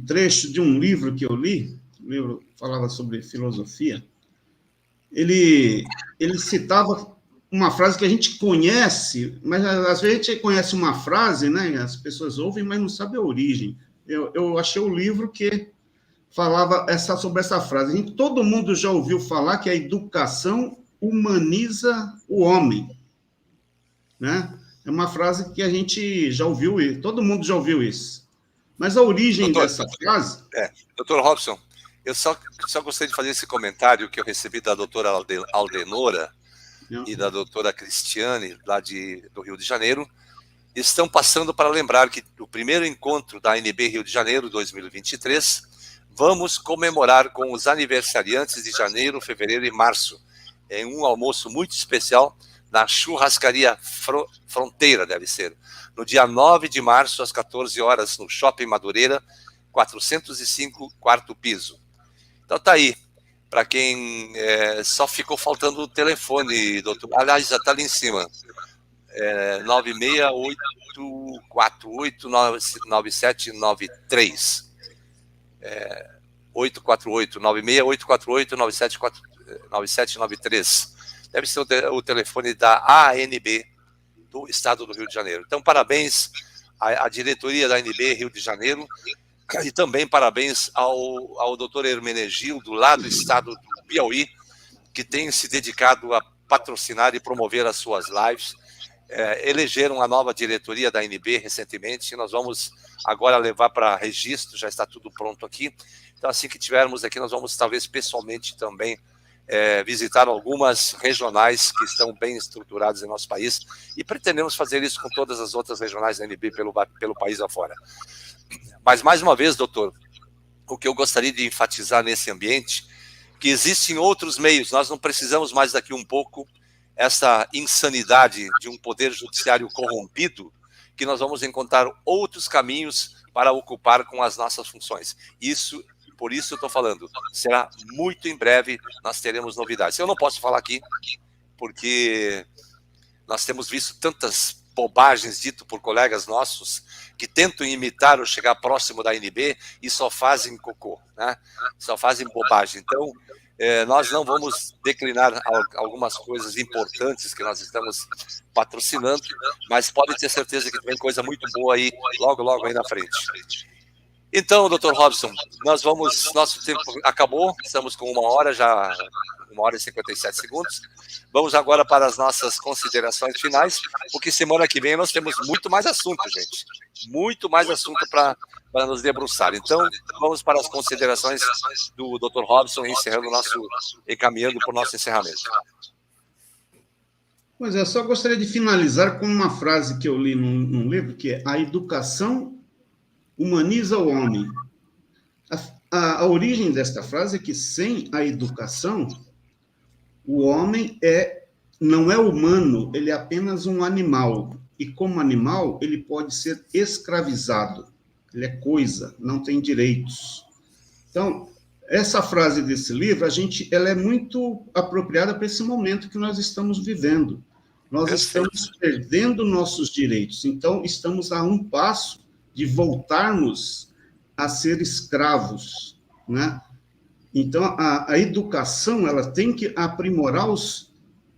trecho de um livro que eu li. O livro falava sobre filosofia. Ele citava uma frase que a gente conhece, mas às vezes a gente conhece uma frase, né? As pessoas ouvem, mas não sabem a origem. Eu achei o livro que falava sobre essa frase. Todo mundo já ouviu falar que a educação humaniza o homem, né? É uma frase que a gente já ouviu, todo mundo já ouviu isso. Mas a origem dessa frase... Doutor Robson, eu só gostaria de fazer esse comentário que eu recebi da doutora Aldenora e da doutora Cristiane, lá do Rio de Janeiro. Estão passando para lembrar que o primeiro encontro da ANB Rio de Janeiro 2023, vamos comemorar com os aniversariantes de janeiro, fevereiro e março, em um almoço muito especial na Churrascaria Fronteira, deve ser, no dia 9 de março, às 14 horas, no Shopping Madureira, 405, quarto piso. Então tá aí, para quem só ficou faltando o telefone, doutor. Aliás, já está ali em cima, 968489793. 848-96848-9793. Deve ser o telefone da ANB do Estado do Rio de Janeiro. Então, parabéns à diretoria da ANB Rio de Janeiro e também parabéns ao doutor Hermenegildo, lá do Estado do Piauí, que tem se dedicado a patrocinar e promover as suas lives. Elegeram a nova diretoria da ANB recentemente, e nós vamos agora levar para registro, já está tudo pronto aqui. Então, assim que tivermos aqui, nós vamos talvez pessoalmente também visitar algumas regionais que estão bem estruturadas em nosso país, e pretendemos fazer isso com todas as outras regionais da ANB pelo país afora. Mas, mais uma vez, doutor, o que eu gostaria de enfatizar nesse ambiente, que existem outros meios, nós não precisamos mais daqui um pouco essa insanidade de um poder judiciário corrompido, que nós vamos encontrar outros caminhos para ocupar com as nossas funções. Por isso eu estou falando, será muito em breve, nós teremos novidades. Eu não posso falar aqui, porque nós temos visto tantas bobagens ditas por colegas nossos que tentam imitar ou chegar próximo da ANB e só fazem cocô, né? Só fazem bobagem. Então, nós não vamos declinar algumas coisas importantes que nós estamos patrocinando, mas pode ter certeza que vem coisa muito boa aí, logo aí na frente. Então, Dr. Robson, nosso tempo acabou, estamos com 1 hora, já 1 hora e 57 segundos. Vamos agora para as nossas considerações finais, porque semana que vem nós temos muito mais assunto, gente. Muito mais assunto para nos debruçar. Então, vamos para as considerações do Dr. Robson, encaminhando para o nosso encerramento. Pois é, só gostaria de finalizar com uma frase que eu li num livro, que é: a educação humaniza o homem. A origem desta frase é que, sem a educação, o homem não é humano, ele é apenas um animal. E, como animal, ele pode ser escravizado. Ele é coisa, não tem direitos. Então, essa frase desse livro, ela é muito apropriada para esse momento que nós estamos vivendo. Nós estamos perdendo nossos direitos. Então, estamos a um passo de voltarmos a ser escravos, né? Então, a educação, ela tem que aprimorar o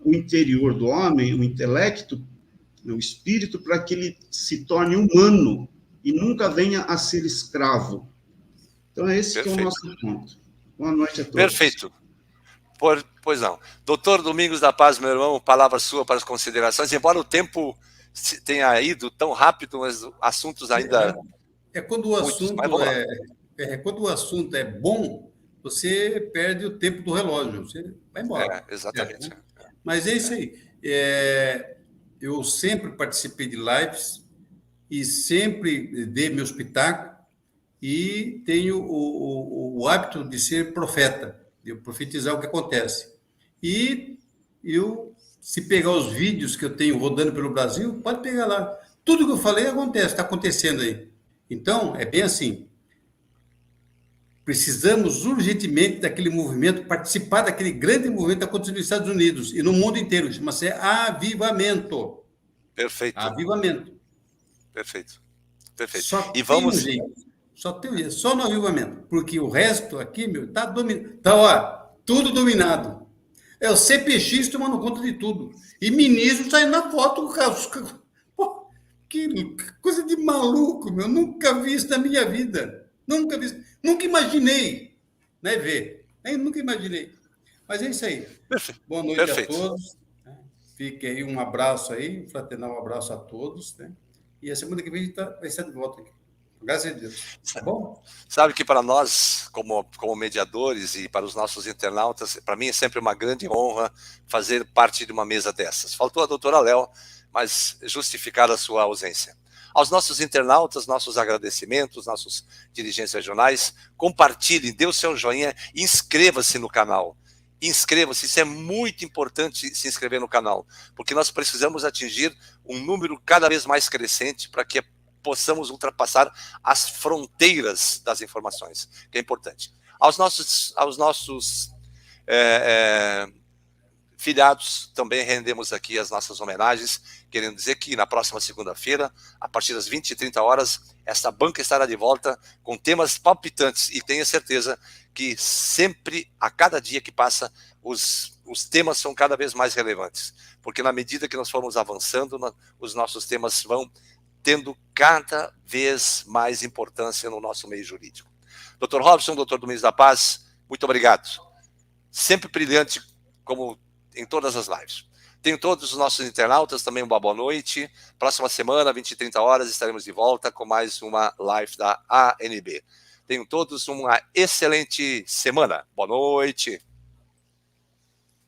interior do homem, o intelecto, o espírito, para que ele se torne humano e nunca venha a ser escravo. Então, é esse que é o nosso ponto. Boa noite a todos. Perfeito. Pois não. Doutor Domingos da Paz, meu irmão, palavra sua para as considerações. Embora o tempo tenha ido tão rápido, mas assuntos ainda... Quando o assunto é bom, você perde o tempo do relógio, você vai embora. Exatamente. Mas é isso aí. Eu sempre participei de lives e sempre dei meu espetáculo e tenho o hábito de ser profeta, de profetizar o que acontece. E se pegar os vídeos que eu tenho rodando pelo Brasil, pode pegar lá. Tudo que eu falei acontece, está acontecendo aí. Então, é bem assim. Precisamos urgentemente daquele movimento, participar daquele grande movimento que acontecendo nos Estados Unidos e no mundo inteiro. Chama-se avivamento. Perfeito. Avivamento. Perfeito. Só tem um jeito, só no avivamento. Porque o resto aqui, está dominado. Está, tudo dominado. É o CPX tomando conta de tudo. E ministro saindo na foto com o Pô, que coisa de maluco, meu. Nunca vi isso na minha vida. Nunca vi isso. Nunca imaginei, né, ver. Nunca imaginei. Mas é isso aí. Boa noite a todos. Fique aí, um abraço aí, um fraternal abraço a todos, né? E a semana que vem a gente vai estar de volta aqui. Graças a Deus. Tá bom? Sabe que para nós, como mediadores e para os nossos internautas, para mim é sempre uma grande honra fazer parte de uma mesa dessas. Faltou a doutora Léo, mas justificar a sua ausência. Aos nossos internautas, nossos agradecimentos, nossos dirigentes regionais, compartilhem, dê o seu joinha e inscreva-se no canal. Inscreva-se, isso é muito importante, se inscrever no canal, porque nós precisamos atingir um número cada vez mais crescente para que possamos ultrapassar as fronteiras das informações, que é importante. Aos nossos filiados, também rendemos aqui as nossas homenagens, querendo dizer que na próxima segunda-feira, a partir das 20h30, esta banca estará de volta com temas palpitantes, e tenha certeza que sempre, a cada dia que passa, os temas são cada vez mais relevantes, porque na medida que nós formos avançando, os nossos temas vão tendo cada vez mais importância no nosso meio jurídico. Dr. Robson, Dr. Domingos da Paz, muito obrigado. Sempre brilhante, como em todas as lives. Tenho todos os nossos internautas também uma boa noite. Próxima semana, 20h30, estaremos de volta com mais uma live da ANB. Tenham todos uma excelente semana. Boa noite.